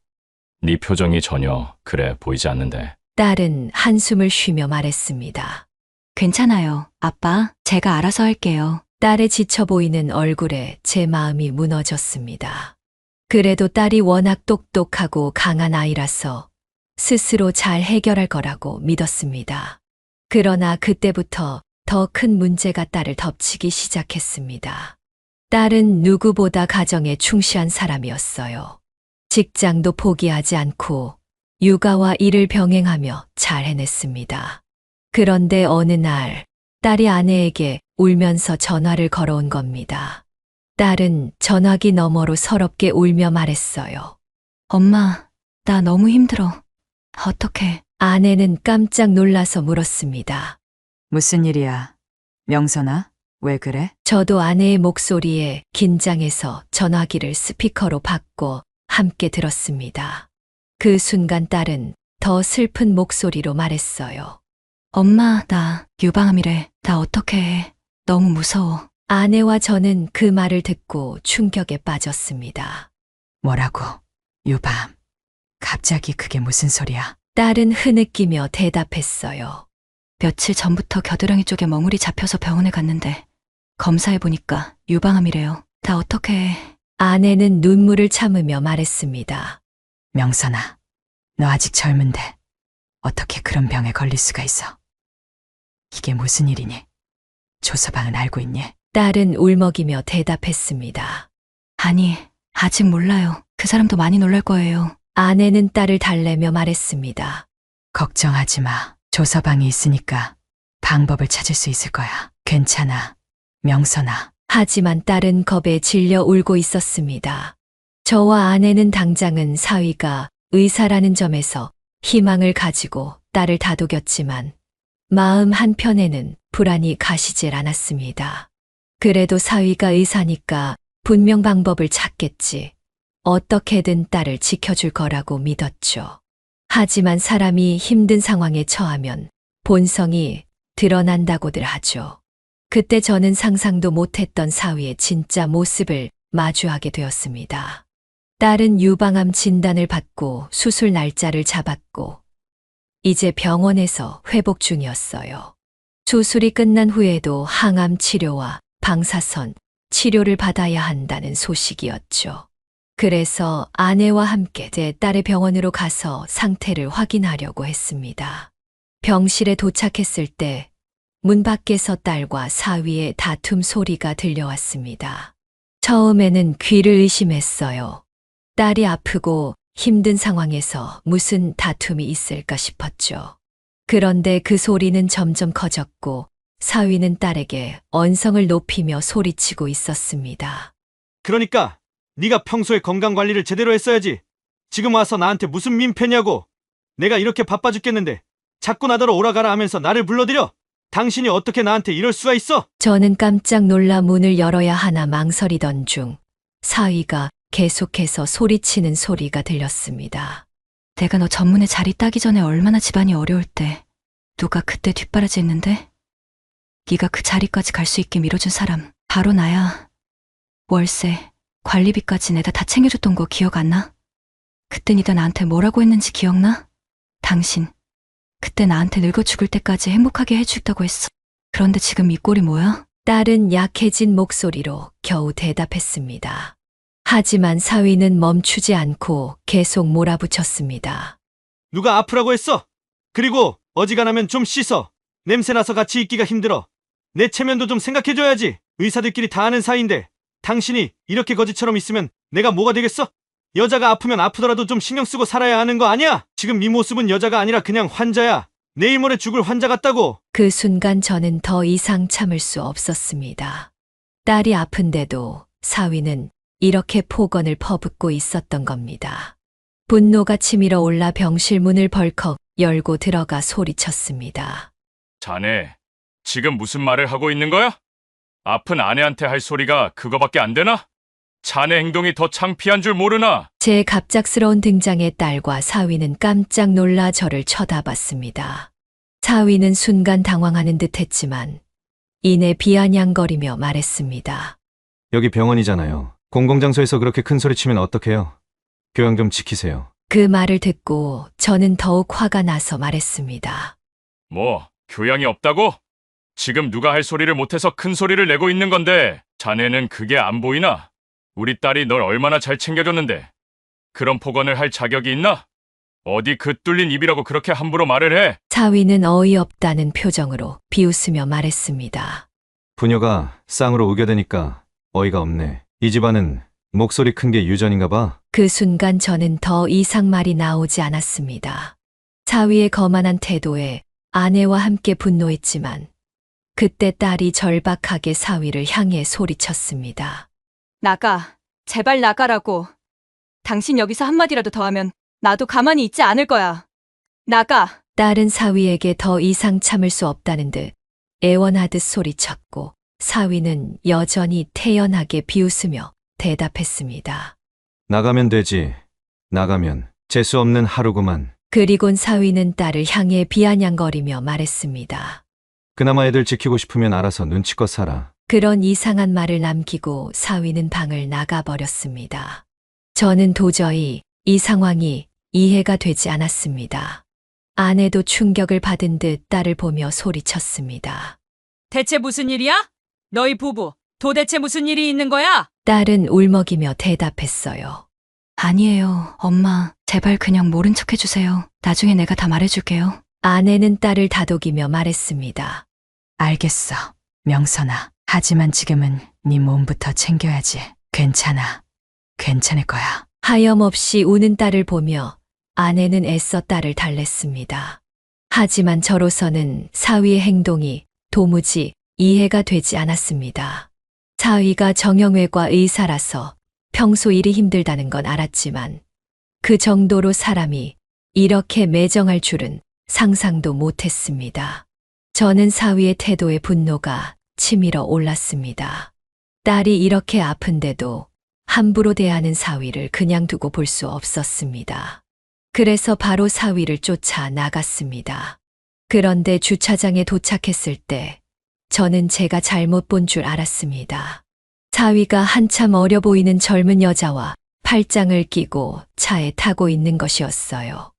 네 표정이 전혀 그래 보이지 않는데. 딸은 한숨을 쉬며 말했습니다. 괜찮아요. 아빠, 제가 알아서 할게요. 딸의 지쳐 보이는 얼굴에 제 마음이 무너졌습니다. 그래도 딸이 워낙 똑똑하고 강한 아이라서 스스로 잘 해결할 거라고 믿었습니다. 그러나 그때부터 더 큰 문제가 딸을 덮치기 시작했습니다. 딸은 누구보다 가정에 충실한 사람이었어요. 직장도 포기하지 않고 육아와 일을 병행하며 잘 해냈습니다. 그런데 어느 날 딸이 아내에게 울면서 전화를 걸어온 겁니다. 딸은 전화기 너머로 서럽게 울며 말했어요. 엄마, 나 너무 힘들어. 어떡해. 아내는 깜짝 놀라서 물었습니다. 무슨 일이야? 명선아, 왜 그래? 저도 아내의 목소리에 긴장해서 전화기를 스피커로 받고 함께 들었습니다. 그 순간 딸은 더 슬픈 목소리로 말했어요. 엄마, 나 유방암이래. 나 어떡해 해. 너무 무서워. 아내와 저는 그 말을 듣고 충격에 빠졌습니다. 뭐라고? 유밤. 갑자기 그게 무슨 소리야? 딸은 흐느끼며 대답했어요. 며칠 전부터 겨드랑이 쪽에 멍울이 잡혀서 병원에 갔는데 검사해보니까 유방암이래요. 나 어떡해 해. 아내는 눈물을 참으며 말했습니다. 명선아, 너 아직 젊은데 어떻게 그런 병에 걸릴 수가 있어? 이게 무슨 일이니? 조서방은 알고 있니? 딸은 울먹이며 대답했습니다. 아니, 아직 몰라요. 그 사람도 많이 놀랄 거예요. 아내는 딸을 달래며 말했습니다. 걱정하지 마. 조서방이 있으니까 방법을 찾을 수 있을 거야. 괜찮아. 명선아. 하지만 딸은 겁에 질려 울고 있었습니다. 저와 아내는 당장은 사위가 의사라는 점에서 희망을 가지고 딸을 다독였지만 마음 한편에는 불안이 가시질 않았습니다. 그래도 사위가 의사니까 분명 방법을 찾겠지. 어떻게든 딸을 지켜줄 거라고 믿었죠. 하지만 사람이 힘든 상황에 처하면 본성이 드러난다고들 하죠. 그때 저는 상상도 못했던 사위의 진짜 모습을 마주하게 되었습니다. 딸은 유방암 진단을 받고 수술 날짜를 잡았고, 이제 병원에서 회복 중이었어요. 수술이 끝난 후에도 항암 치료와 방사선 치료를 받아야 한다는 소식이었죠. 그래서 아내와 함께 제 딸의 병원으로 가서 상태를 확인하려고 했습니다. 병실에 도착했을 때 문 밖에서 딸과 사위의 다툼 소리가 들려왔습니다. 처음에는 귀를 의심했어요. 딸이 아프고 힘든 상황에서 무슨 다툼이 있을까 싶었죠. 그런데 그 소리는 점점 커졌고 사위는 딸에게 언성을 높이며 소리치고 있었습니다. 그러니까 네가 평소에 건강 관리를 제대로 했어야지. 지금 와서 나한테 무슨 민폐냐고. 내가 이렇게 바빠 죽겠는데 자꾸 나더러 오라가라 하면서 나를 불러들여. 당신이 어떻게 나한테 이럴 수가 있어? 저는 깜짝 놀라 문을 열어야 하나 망설이던 중 사위가 계속해서 소리치는 소리가 들렸습니다. 내가 너 전문의 자리 따기 전에 얼마나 집안이 어려울 때 누가 그때 뒷바라지 했는데? 네가 그 자리까지 갈 수 있게 밀어준 사람 바로 나야. 월세, 관리비까지 내다 다 챙겨줬던 거 기억 안 나? 그때 네가 나한테 뭐라고 했는지 기억나? 당신 그때 나한테 늙어 죽을 때까지 행복하게 해주겠다고 했어. 그런데 지금 이 꼴이 뭐야? 딸은 약해진 목소리로 겨우 대답했습니다. 하지만 사위는 멈추지 않고 계속 몰아붙였습니다. 누가 아프라고 했어? 그리고 어지간하면 좀 씻어. 냄새나서 같이 있기가 힘들어. 내 체면도 좀 생각해줘야지. 의사들끼리 다 아는 사이인데 당신이 이렇게 거지처럼 있으면 내가 뭐가 되겠어? 여자가 아프면 아프더라도 좀 신경 쓰고 살아야 하는 거 아니야? 지금 네 모습은 여자가 아니라 그냥 환자야. 내일 모레 죽을 환자 같다고. 그 순간 저는 더 이상 참을 수 없었습니다. 딸이 아픈데도 사위는 이렇게 폭언을 퍼붓고 있었던 겁니다. 분노가 치밀어 올라 병실 문을 벌컥 열고 들어가 소리쳤습니다. 자네, 지금 무슨 말을 하고 있는 거야? 아픈 아내한테 할 소리가 그거밖에 안 되나? 자네 행동이 더 창피한 줄 모르나? 제 갑작스러운 등장에 딸과 사위는 깜짝 놀라 저를 쳐다봤습니다. 사위는 순간 당황하는 듯 했지만 이내 비아냥거리며 말했습니다. 여기 병원이잖아요. 공공장소에서 그렇게 큰 소리 치면 어떡해요? 교양 좀 지키세요. 그 말을 듣고 저는 더욱 화가 나서 말했습니다. 뭐, 교양이 없다고? 지금 누가 할 소리를 못해서 큰 소리를 내고 있는 건데 자네는 그게 안 보이나? 우리 딸이 널 얼마나 잘 챙겨줬는데 그런 폭언을 할 자격이 있나? 어디 그 뚫린 입이라고 그렇게 함부로 말을 해? 사위는 어이없다는 표정으로 비웃으며 말했습니다. 부녀가 쌍으로 우겨대니까 어이가 없네. 이 집안은 목소리 큰 게 유전인가 봐. 그 순간 저는 더 이상 말이 나오지 않았습니다. 사위의 거만한 태도에 아내와 함께 분노했지만 그때 딸이 절박하게 사위를 향해 소리쳤습니다. 나가. 제발 나가라고. 당신 여기서 한마디라도 더 하면 나도 가만히 있지 않을 거야. 나가. 딸은 사위에게 더 이상 참을 수 없다는 듯 애원하듯 소리쳤고 사위는 여전히 태연하게 비웃으며 대답했습니다. 나가면 되지. 나가면 재수 없는 하루구만. 그리곤 사위는 딸을 향해 비아냥거리며 말했습니다. 그나마 애들 지키고 싶으면 알아서 눈치껏 살아. 그런 이상한 말을 남기고 사위는 방을 나가버렸습니다. 저는 도저히 이 상황이 이해가 되지 않았습니다. 아내도 충격을 받은 듯 딸을 보며 소리쳤습니다. 대체 무슨 일이야? 너희 부부 도대체 무슨 일이 있는 거야? 딸은 울먹이며 대답했어요. 아니에요, 엄마. 제발 그냥 모른 척 해주세요. 나중에 내가 다 말해줄게요. 아내는 딸을 다독이며 말했습니다. 알겠어, 명선아. 하지만 지금은 네 몸부터 챙겨야지. 괜찮아. 괜찮을 거야. 하염없이 우는 딸을 보며 아내는 애써 딸을 달랬습니다. 하지만 저로서는 사위의 행동이 도무지 이해가 되지 않았습니다. 사위가 정형외과 의사라서 평소 일이 힘들다는 건 알았지만 그 정도로 사람이 이렇게 매정할 줄은 상상도 못했습니다. 저는 사위의 태도에 분노가 치밀어 올랐습니다. 딸이 이렇게 아픈데도 함부로 대하는 사위를 그냥 두고 볼 수 없었습니다. 그래서 바로 사위를 쫓아 나갔습니다. 그런데 주차장에 도착했을 때 저는 제가 잘못 본 줄 알았습니다. 사위가 한참 어려 보이는 젊은 여자와 팔짱을 끼고 차에 타고 있는 것이었어요.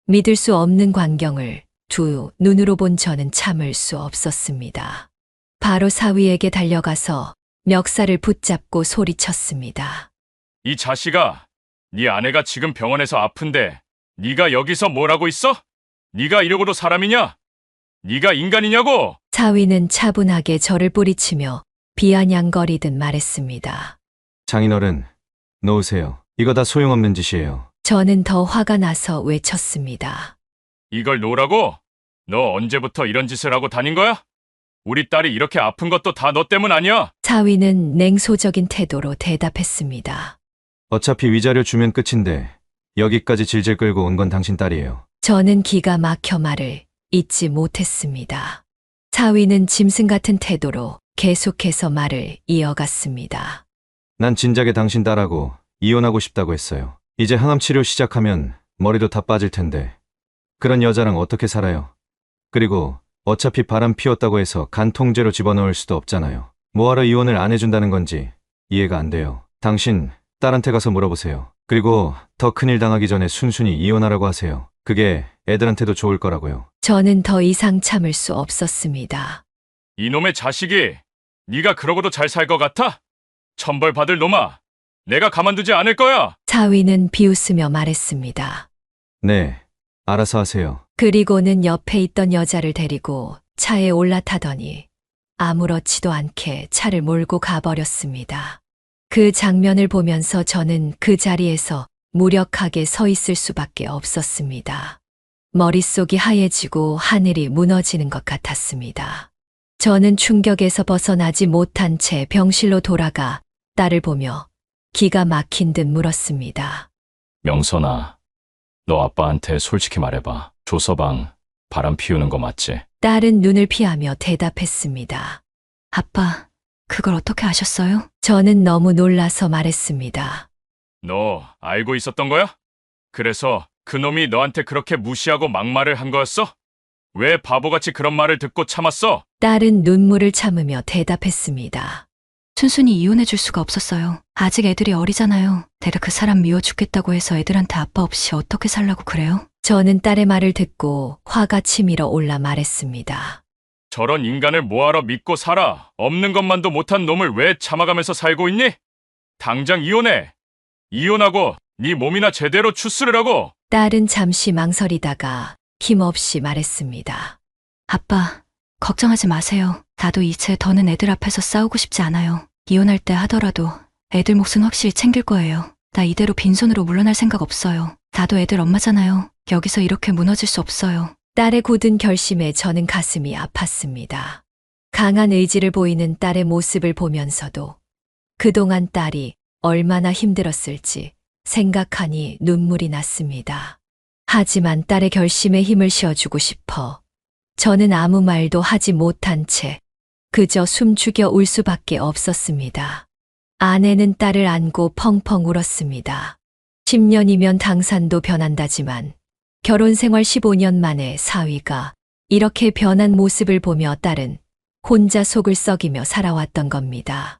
믿을 수 없는 광경을 두 눈으로 본 저는 참을 수 없었습니다. 바로 사위에게 달려가서 멱살을 붙잡고 소리쳤습니다. 이 자식아, 네 아내가 지금 병원에서 아픈데 네가 여기서 뭘 하고 있어? 네가 이러고도 사람이냐? 네가 인간이냐고? 사위는 차분하게 저를 뿌리치며 비아냥거리듯 말했습니다. 장인어른, 놓으세요. 이거 다 소용없는 짓이에요. 저는 더 화가 나서 외쳤습니다. 이걸 놓으라고? 너 언제부터 이런 짓을 하고 다닌 거야? 우리 딸이 이렇게 아픈 것도 다 너 때문 아니야? 사위는 냉소적인 태도로 대답했습니다. 어차피 위자료 주면 끝인데 여기까지 질질 끌고 온 건 당신 딸이에요. 저는 기가 막혀 말을 잇지 못했습니다. 사위는 짐승 같은 태도로 계속해서 말을 이어갔습니다. 난 진작에 당신 딸하고 이혼하고 싶다고 했어요. 이제 항암 치료 시작하면 머리도 다 빠질 텐데 그런 여자랑 어떻게 살아요? 그리고 어차피 바람 피웠다고 해서 간통죄로 집어넣을 수도 없잖아요. 뭐하러 이혼을 안 해준다는 건지 이해가 안 돼요. 당신 딸한테 가서 물어보세요. 그리고 더 큰일 당하기 전에 순순히 이혼하라고 하세요. 그게 애들한테도 좋을 거라고요. 저는 더 이상 참을 수 없었습니다. 이놈의 자식이 네가 그러고도 잘 살 것 같아? 천벌 받을 놈아. 내가 가만두지 않을 거야. 사위는 비웃으며 말했습니다. 네, 알아서 하세요. 그리고는 옆에 있던 여자를 데리고 차에 올라타더니 아무렇지도 않게 차를 몰고 가버렸습니다. 그 장면을 보면서 저는 그 자리에서 무력하게 서 있을 수밖에 없었습니다. 머릿속이 하얘지고 하늘이 무너지는 것 같았습니다. 저는 충격에서 벗어나지 못한 채 병실로 돌아가 딸을 보며 기가 막힌 듯 물었습니다. 명선아, 너 아빠한테 솔직히 말해봐. 조서방 바람 피우는 거 맞지? 딸은 눈을 피하며 대답했습니다. 아빠, 그걸 어떻게 아셨어요? 저는 너무 놀라서 말했습니다. 너 알고 있었던 거야? 그래서 그놈이 너한테 그렇게 무시하고 막말을 한 거였어? 왜 바보같이 그런 말을 듣고 참았어? 딸은 눈물을 참으며 대답했습니다. 순순히 이혼해 줄 수가 없었어요. 아직 애들이 어리잖아요. 내가 그 사람 미워 죽겠다고 해서 애들한테 아빠 없이 어떻게 살라고 그래요? 저는 딸의 말을 듣고 화가 치밀어 올라 말했습니다. 저런 인간을 뭐하러 믿고 살아? 없는 것만도 못한 놈을 왜 참아가면서 살고 있니? 당장 이혼해. 이혼하고 네 몸이나 제대로 추스를 하고. 딸은 잠시 망설이다가 힘없이 말했습니다. 아빠, 걱정하지 마세요. 나도 이제 더는 애들 앞에서 싸우고 싶지 않아요. 이혼할 때 하더라도 애들 몫은 확실히 챙길 거예요. 나 이대로 빈손으로 물러날 생각 없어요. 나도 애들 엄마잖아요. 여기서 이렇게 무너질 수 없어요. 딸의 굳은 결심에 저는 가슴이 아팠습니다. 강한 의지를 보이는 딸의 모습을 보면서도 그동안 딸이 얼마나 힘들었을지 생각하니 눈물이 났습니다. 하지만 딸의 결심에 힘을 실어주고 싶어 저는 아무 말도 하지 못한 채 그저 숨죽여 울 수밖에 없었습니다. 아내는 딸을 안고 펑펑 울었습니다. 10년이면 당산도 변한다지만 결혼 생활 15년 만에 사위가 이렇게 변한 모습을 보며 딸은 혼자 속을 썩이며 살아왔던 겁니다.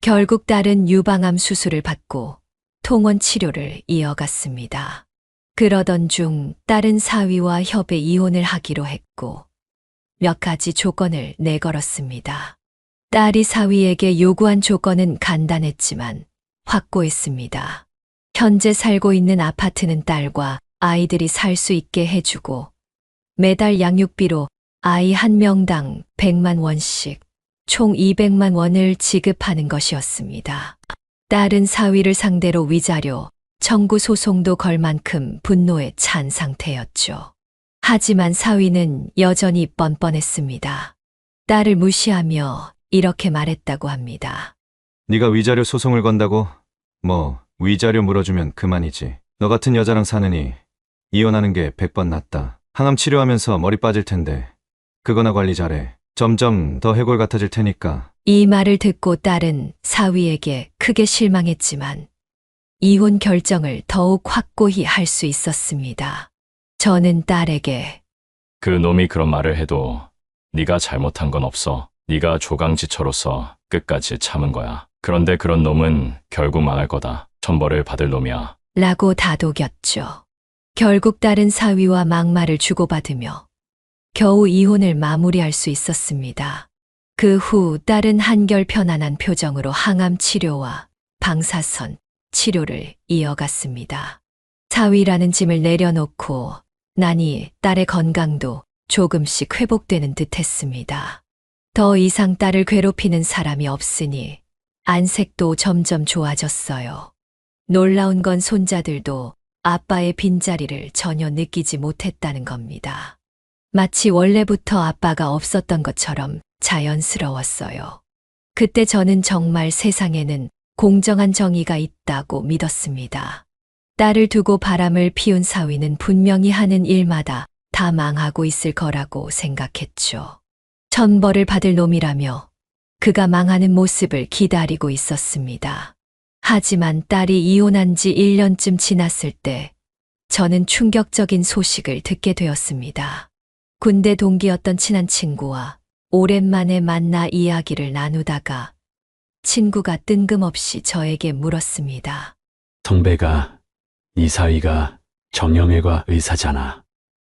결국 딸은 유방암 수술을 받고 통원 치료를 이어갔습니다. 그러던 중 딸은 사위와 협의 이혼을 하기로 했고 몇 가지 조건을 내걸었습니다. 딸이 사위에게 요구한 조건은 간단했지만 확고했습니다. 현재 살고 있는 아파트는 딸과 아이들이 살 수 있게 해주고 매달 양육비로 아이 한 명당 100만 원씩 총 200만 원을 지급하는 것이었습니다. 딸은 사위를 상대로 위자료 청구 소송도 걸 만큼 분노에 찬 상태였죠. 하지만 사위는 여전히 뻔뻔했습니다. 딸을 무시하며 이렇게 말했다고 합니다. 네가 위자료 소송을 건다고? 뭐 위자료 물어주면 그만이지. 너 같은 여자랑 사느니 이혼하는 게 100번 낫다. 항암 치료하면서 머리 빠질 텐데 그거나 관리 잘해. 점점 더 해골 같아질 테니까. 이 말을 듣고 딸은 사위에게 크게 실망했지만 이혼 결정을 더욱 확고히 할 수 있었습니다. 저는 딸에게 그 놈이 그런 말을 해도 네가 잘못한 건 없어. 네가 조강지처로서 끝까지 참은 거야. 그런데 그런 놈은 결국 망할 거다. 천벌을 받을 놈이야. 라고 다독였죠. 결국 딸은 사위와 막말을 주고받으며 겨우 이혼을 마무리할 수 있었습니다. 그 후 딸은 한결 편안한 표정으로 항암 치료와 방사선 치료를 이어갔습니다. 사위라는 짐을 내려놓고 나니 딸의 건강도 조금씩 회복되는 듯 했습니다. 더 이상 딸을 괴롭히는 사람이 없으니 안색도 점점 좋아졌어요. 놀라운 건 손자들도 아빠의 빈자리를 전혀 느끼지 못했다는 겁니다. 마치 원래부터 아빠가 없었던 것처럼 자연스러웠어요. 그때 저는 정말 세상에는 공정한 정의가 있다고 믿었습니다. 딸을 두고 바람을 피운 사위는 분명히 하는 일마다 다 망하고 있을 거라고 생각했죠. 천벌을 받을 놈이라며 그가 망하는 모습을 기다리고 있었습니다. 하지만 딸이 이혼한 지 1년쯤 지났을 때 저는 충격적인 소식을 듣게 되었습니다. 군대 동기였던 친한 친구와 오랜만에 만나 이야기를 나누다가 친구가 뜬금없이 저에게 물었습니다. 성배가, 네 사위가 정형외과 의사잖아.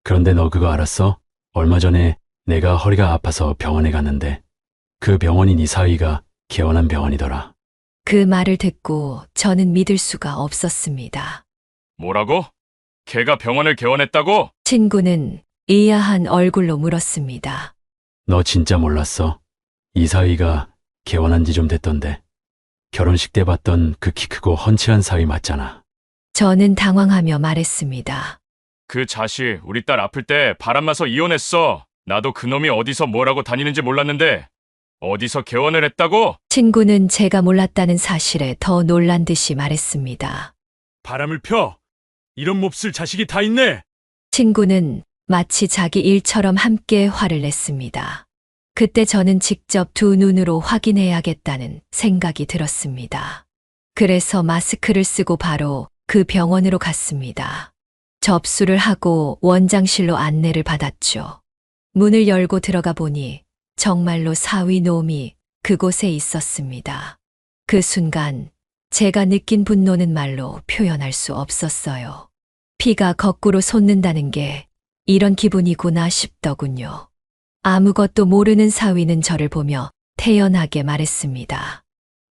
그런데 너 그거 알았어? 얼마 전에 내가 허리가 아파서 병원에 갔는데 그 병원이 네 사위가 개원한 병원이더라. 그 말을 듣고 저는 믿을 수가 없었습니다. 뭐라고? 걔가 병원을 개원했다고? 친구는 의아한 얼굴로 물었습니다. 너 진짜 몰랐어? 이 사위가 개원한 지 좀 됐던데. 결혼식 때 봤던 그 키 크고 훤칠한 사위 맞잖아. 저는 당황하며 말했습니다. 그 자식 우리 딸 아플 때 바람나서 이혼했어. 나도 그놈이 어디서 뭐라고 다니는지 몰랐는데 어디서 개원을 했다고? 친구는 제가 몰랐다는 사실에 더 놀란 듯이 말했습니다. 바람을 펴! 이런 몹쓸 자식이 다 있네! 친구는 마치 자기 일처럼 함께 화를 냈습니다. 그때 저는 직접 두 눈으로 확인해야겠다는 생각이 들었습니다. 그래서 마스크를 쓰고 바로 그 병원으로 갔습니다. 접수를 하고 원장실로 안내를 받았죠. 문을 열고 들어가 보니 정말로 사위 놈이 그곳에 있었습니다. 그 순간 제가 느낀 분노는 말로 표현할 수 없었어요. 피가 거꾸로 솟는다는 게 이런 기분이구나 싶더군요. 아무것도 모르는 사위는 저를 보며 태연하게 말했습니다.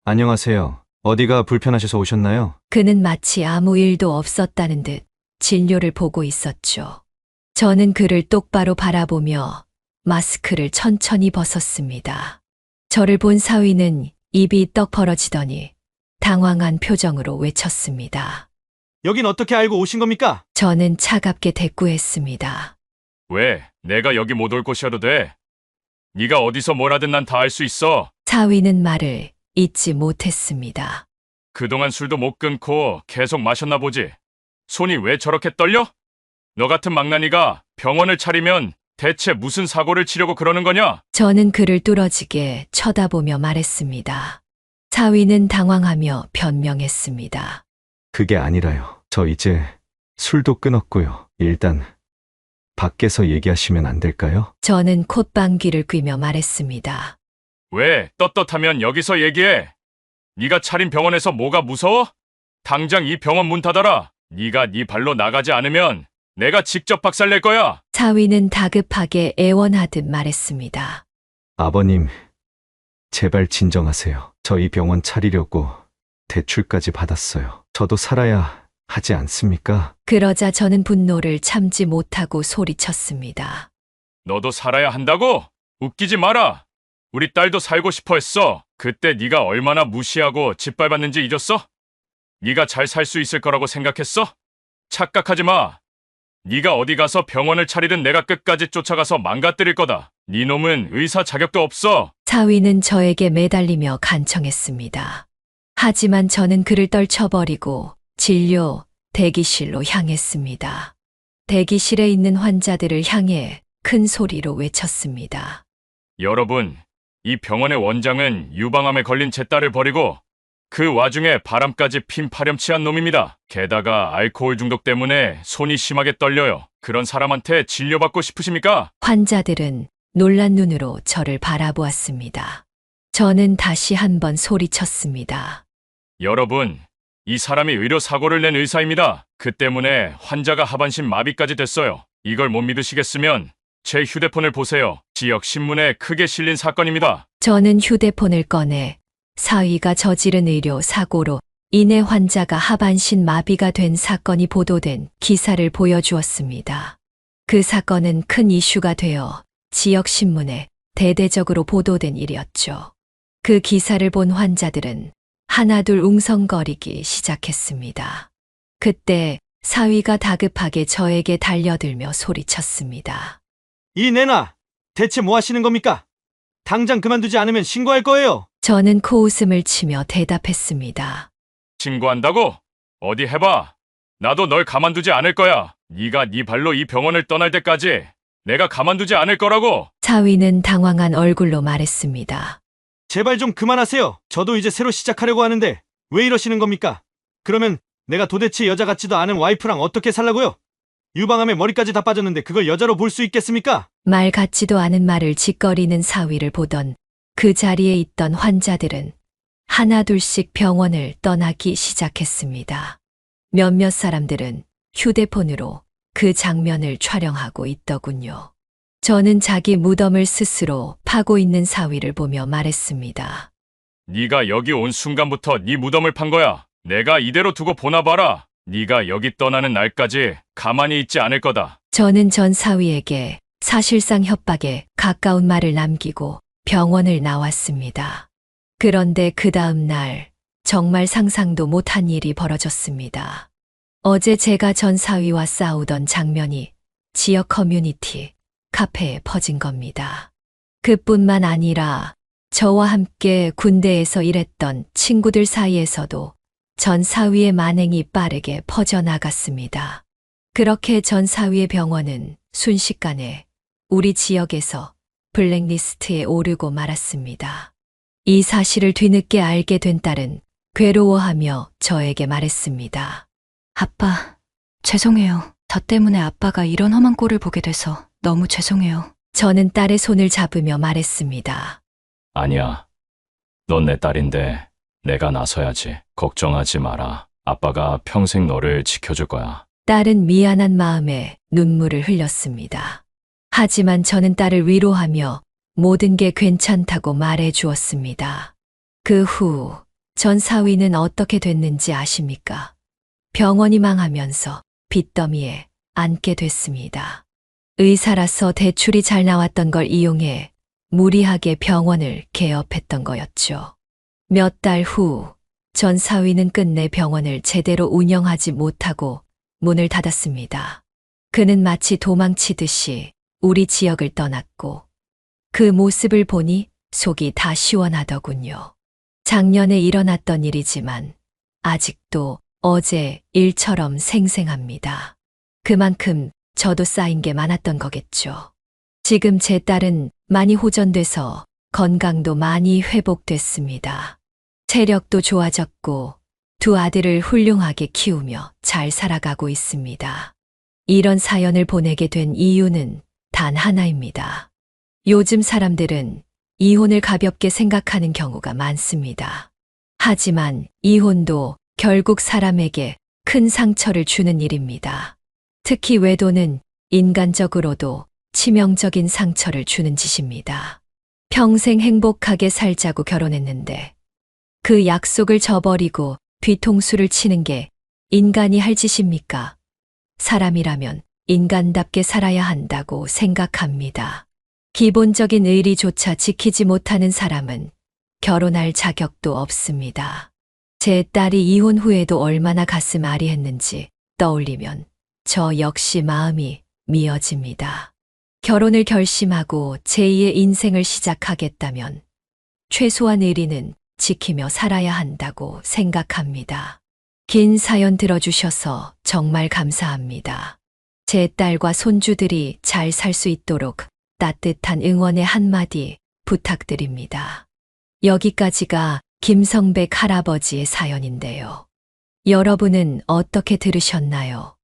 안녕하세요. 어디가 불편하셔서 오셨나요? 그는 마치 아무 일도 없었다는 듯 진료를 보고 있었죠. 저는 그를 똑바로 바라보며 마스크를 천천히 벗었습니다. 저를 본 사위는 입이 떡 벌어지더니 당황한 표정으로 외쳤습니다. 여긴 어떻게 알고 오신 겁니까? 저는 차갑게 대꾸했습니다. 왜? 내가 여기 못 올 곳이어도 돼. 네가 어디서 뭘 하든 난 다 알 수 있어. 사위는 말을 잊지 못했습니다. 그동안 술도 못 끊고 계속 마셨나 보지. 손이 왜 저렇게 떨려? 너 같은 망나니가 병원을 차리면 대체 무슨 사고를 치려고 그러는 거냐? 저는 그를 뚫어지게 쳐다보며 말했습니다. 사위는 당황하며 변명했습니다. 그게 아니라요. 저 이제 술도 끊었고요. 일단 밖에서 얘기하시면 안 될까요? 저는 콧방귀를 뀌며 말했습니다. 왜? 떳떳하면 여기서 얘기해. 네가 차린 병원에서 뭐가 무서워? 당장 이 병원 문 닫아라. 네가 네 발로 나가지 않으면 내가 직접 박살낼 거야. 사위는 다급하게 애원하듯 말했습니다. 아버님, 제발 진정하세요. 저희 병원 차리려고 대출까지 받았어요. 저도 살아야 하지 않습니까? 그러자 저는 분노를 참지 못하고 소리쳤습니다. 너도 살아야 한다고? 웃기지 마라. 우리 딸도 살고 싶어 했어. 그때 네가 얼마나 무시하고 짓밟았는지 잊었어? 네가 잘 살 수 있을 거라고 생각했어? 착각하지 마. 네가 어디 가서 병원을 차리든 내가 끝까지 쫓아가서 망가뜨릴 거다. 네 놈은 의사 자격도 없어. 사위는 저에게 매달리며 간청했습니다. 하지만 저는 그를 떨쳐버리고 진료 대기실로 향했습니다. 대기실에 있는 환자들을 향해 큰 소리로 외쳤습니다. 여러분, 이 병원의 원장은 유방암에 걸린 제 딸을 버리고 그 와중에 바람까지 핀 파렴치한 놈입니다. 게다가 알코올 중독 때문에 손이 심하게 떨려요. 그런 사람한테 진료받고 싶으십니까? 환자들은 놀란 눈으로 저를 바라보았습니다. 저는 다시 한번 소리쳤습니다. 여러분, 이 사람이 의료 사고를 낸 의사입니다. 그 때문에 환자가 하반신 마비까지 됐어요. 이걸 못 믿으시겠으면 제 휴대폰을 보세요. 지역 신문에 크게 실린 사건입니다. 저는 휴대폰을 꺼내 사위가 저지른 의료 사고로 인해 환자가 하반신 마비가 된 사건이 보도된 기사를 보여주었습니다. 그 사건은 큰 이슈가 되어 지역 신문에 대대적으로 보도된 일이었죠. 그 기사를 본 환자들은 하나둘 웅성거리기 시작했습니다. 그때 사위가 다급하게 저에게 달려들며 소리쳤습니다. 이 내놔! 대체 뭐 하시는 겁니까? 당장 그만두지 않으면 신고할 거예요. 저는 코웃음을 치며 대답했습니다. 신고한다고? 어디 해봐. 나도 널 가만두지 않을 거야. 네가 네 발로 이 병원을 떠날 때까지 내가 가만두지 않을 거라고. 사위는 당황한 얼굴로 말했습니다. 제발 좀 그만하세요. 저도 이제 새로 시작하려고 하는데 왜 이러시는 겁니까? 그러면 내가 도대체 여자 같지도 않은 와이프랑 어떻게 살라고요? 유방암에 머리까지 다 빠졌는데 그걸 여자로 볼 수 있겠습니까? 말 같지도 않은 말을 짓거리는 사위를 보던 그 자리에 있던 환자들은 하나둘씩 병원을 떠나기 시작했습니다. 몇몇 사람들은 휴대폰으로 그 장면을 촬영하고 있더군요. 저는 자기 무덤을 스스로 파고 있는 사위를 보며 말했습니다. 네가 여기 온 순간부터 네 무덤을 판 거야. 내가 이대로 두고 보나 봐라. 네가 여기 떠나는 날까지 가만히 있지 않을 거다. 저는 전 사위에게 사실상 협박에 가까운 말을 남기고 병원을 나왔습니다. 그런데 그 다음 날 정말 상상도 못한 일이 벌어졌습니다. 어제 제가 전 사위와 싸우던 장면이 지역 커뮤니티 카페에 퍼진 겁니다. 그뿐만 아니라 저와 함께 군대에서 일했던 친구들 사이에서도 전 사위의 만행이 빠르게 퍼져나갔습니다. 그렇게 전 사위의 병원은 순식간에 우리 지역에서 블랙리스트에 오르고 말았습니다. 이 사실을 뒤늦게 알게 된 딸은 괴로워하며 저에게 말했습니다. 아빠, 죄송해요. 저 때문에 아빠가 이런 험한 꼴을 보게 돼서 너무 죄송해요. 저는 딸의 손을 잡으며 말했습니다. 아니야. 넌 내 딸인데 내가 나서야지. 걱정하지 마라. 아빠가 평생 너를 지켜줄 거야. 딸은 미안한 마음에 눈물을 흘렸습니다. 하지만 저는 딸을 위로하며 모든 게 괜찮다고 말해 주었습니다. 그 후 전 사위는 어떻게 됐는지 아십니까? 병원이 망하면서 빚더미에 앉게 됐습니다. 의사라서 대출이 잘 나왔던 걸 이용해 무리하게 병원을 개업했던 거였죠. 몇 달 후 전 사위는 끝내 병원을 제대로 운영하지 못하고 문을 닫았습니다. 그는 마치 도망치듯이 우리 지역을 떠났고 그 모습을 보니 속이 다 시원하더군요. 작년에 일어났던 일이지만 아직도 어제 일처럼 생생합니다. 그만큼 저도 쌓인 게 많았던 거겠죠. 지금 제 딸은 많이 호전돼서 건강도 많이 회복됐습니다. 체력도 좋아졌고 두 아들을 훌륭하게 키우며 잘 살아가고 있습니다. 이런 사연을 보내게 된 이유는 단 하나입니다. 요즘 사람들은 이혼을 가볍게 생각하는 경우가 많습니다. 하지만 이혼도 결국 사람에게 큰 상처를 주는 일입니다. 특히 외도는 인간적으로도 치명적인 상처를 주는 짓입니다. 평생 행복하게 살자고 결혼했는데 그 약속을 저버리고 뒤통수를 치는 게 인간이 할 짓입니까? 사람이라면 인간답게 살아야 한다고 생각합니다. 기본적인 의리조차 지키지 못하는 사람은 결혼할 자격도 없습니다. 제 딸이 이혼 후에도 얼마나 가슴 아리했는지 떠올리면 저 역시 마음이 미어집니다. 결혼을 결심하고 제2의 인생을 시작하겠다면 최소한 의리는 지키며 살아야 한다고 생각합니다. 긴 사연 들어주셔서 정말 감사합니다. 제 딸과 손주들이 잘 살 수 있도록 따뜻한 응원의 한마디 부탁드립니다. 여기까지가 김성백 할아버지의 사연인데요. 여러분은 어떻게 들으셨나요?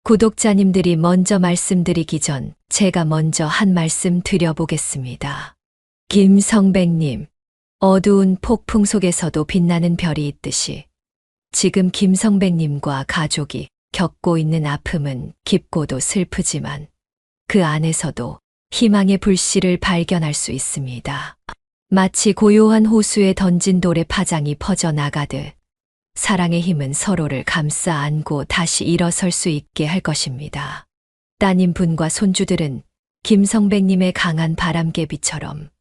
구독자님들이 먼저 말씀드리기 전 제가 먼저 한 말씀 드려보겠습니다. 김성백님, 어두운 폭풍 속에서도 빛나는 별이 있듯이 지금 김성백님과 가족이 겪고 있는 아픔은 깊고도 슬프지만 그 안에서도 희망의 불씨를 발견할 수 있습니다. 마치 고요한 호수에 던진 돌의 파장이 퍼져나가듯 사랑의 힘은 서로를 감싸 안고 다시 일어설 수 있게 할 것입니다. 따님분과 손주들은 김성백님의 강한 바람개비처럼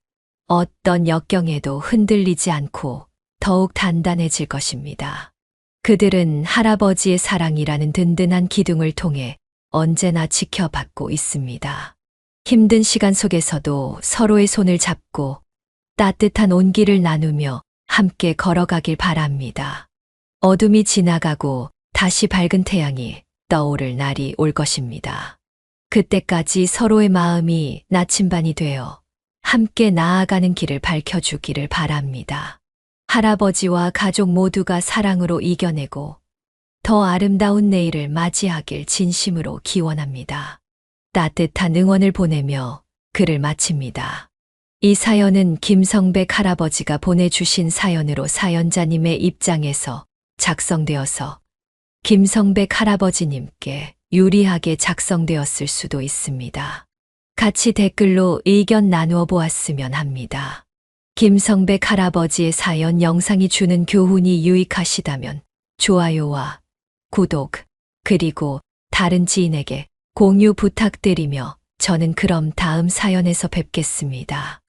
어떤 역경에도 흔들리지 않고 더욱 단단해질 것입니다. 그들은 할아버지의 사랑이라는 든든한 기둥을 통해 언제나 지켜받고 있습니다. 힘든 시간 속에서도 서로의 손을 잡고 따뜻한 온기를 나누며 함께 걸어가길 바랍니다. 어둠이 지나가고 다시 밝은 태양이 떠오를 날이 올 것입니다. 그때까지 서로의 마음이 나침반이 되어 함께 나아가는 길을 밝혀주기를 바랍니다. 할아버지와 가족 모두가 사랑으로 이겨내고 더 아름다운 내일을 맞이하길 진심으로 기원합니다. 따뜻한 응원을 보내며 글을 마칩니다. 이 사연은 김성백 할아버지가 보내주신 사연으로 사연자님의 입장에서 작성되어서 김성백 할아버지님께 유리하게 작성되었을 수도 있습니다. 같이 댓글로 의견 나누어 보았으면 합니다. 김성백 할아버지의 사연 영상이 주는 교훈이 유익하시다면 좋아요와 구독, 그리고 다른 지인에게 공유 부탁드리며 저는 그럼 다음 사연에서 뵙겠습니다.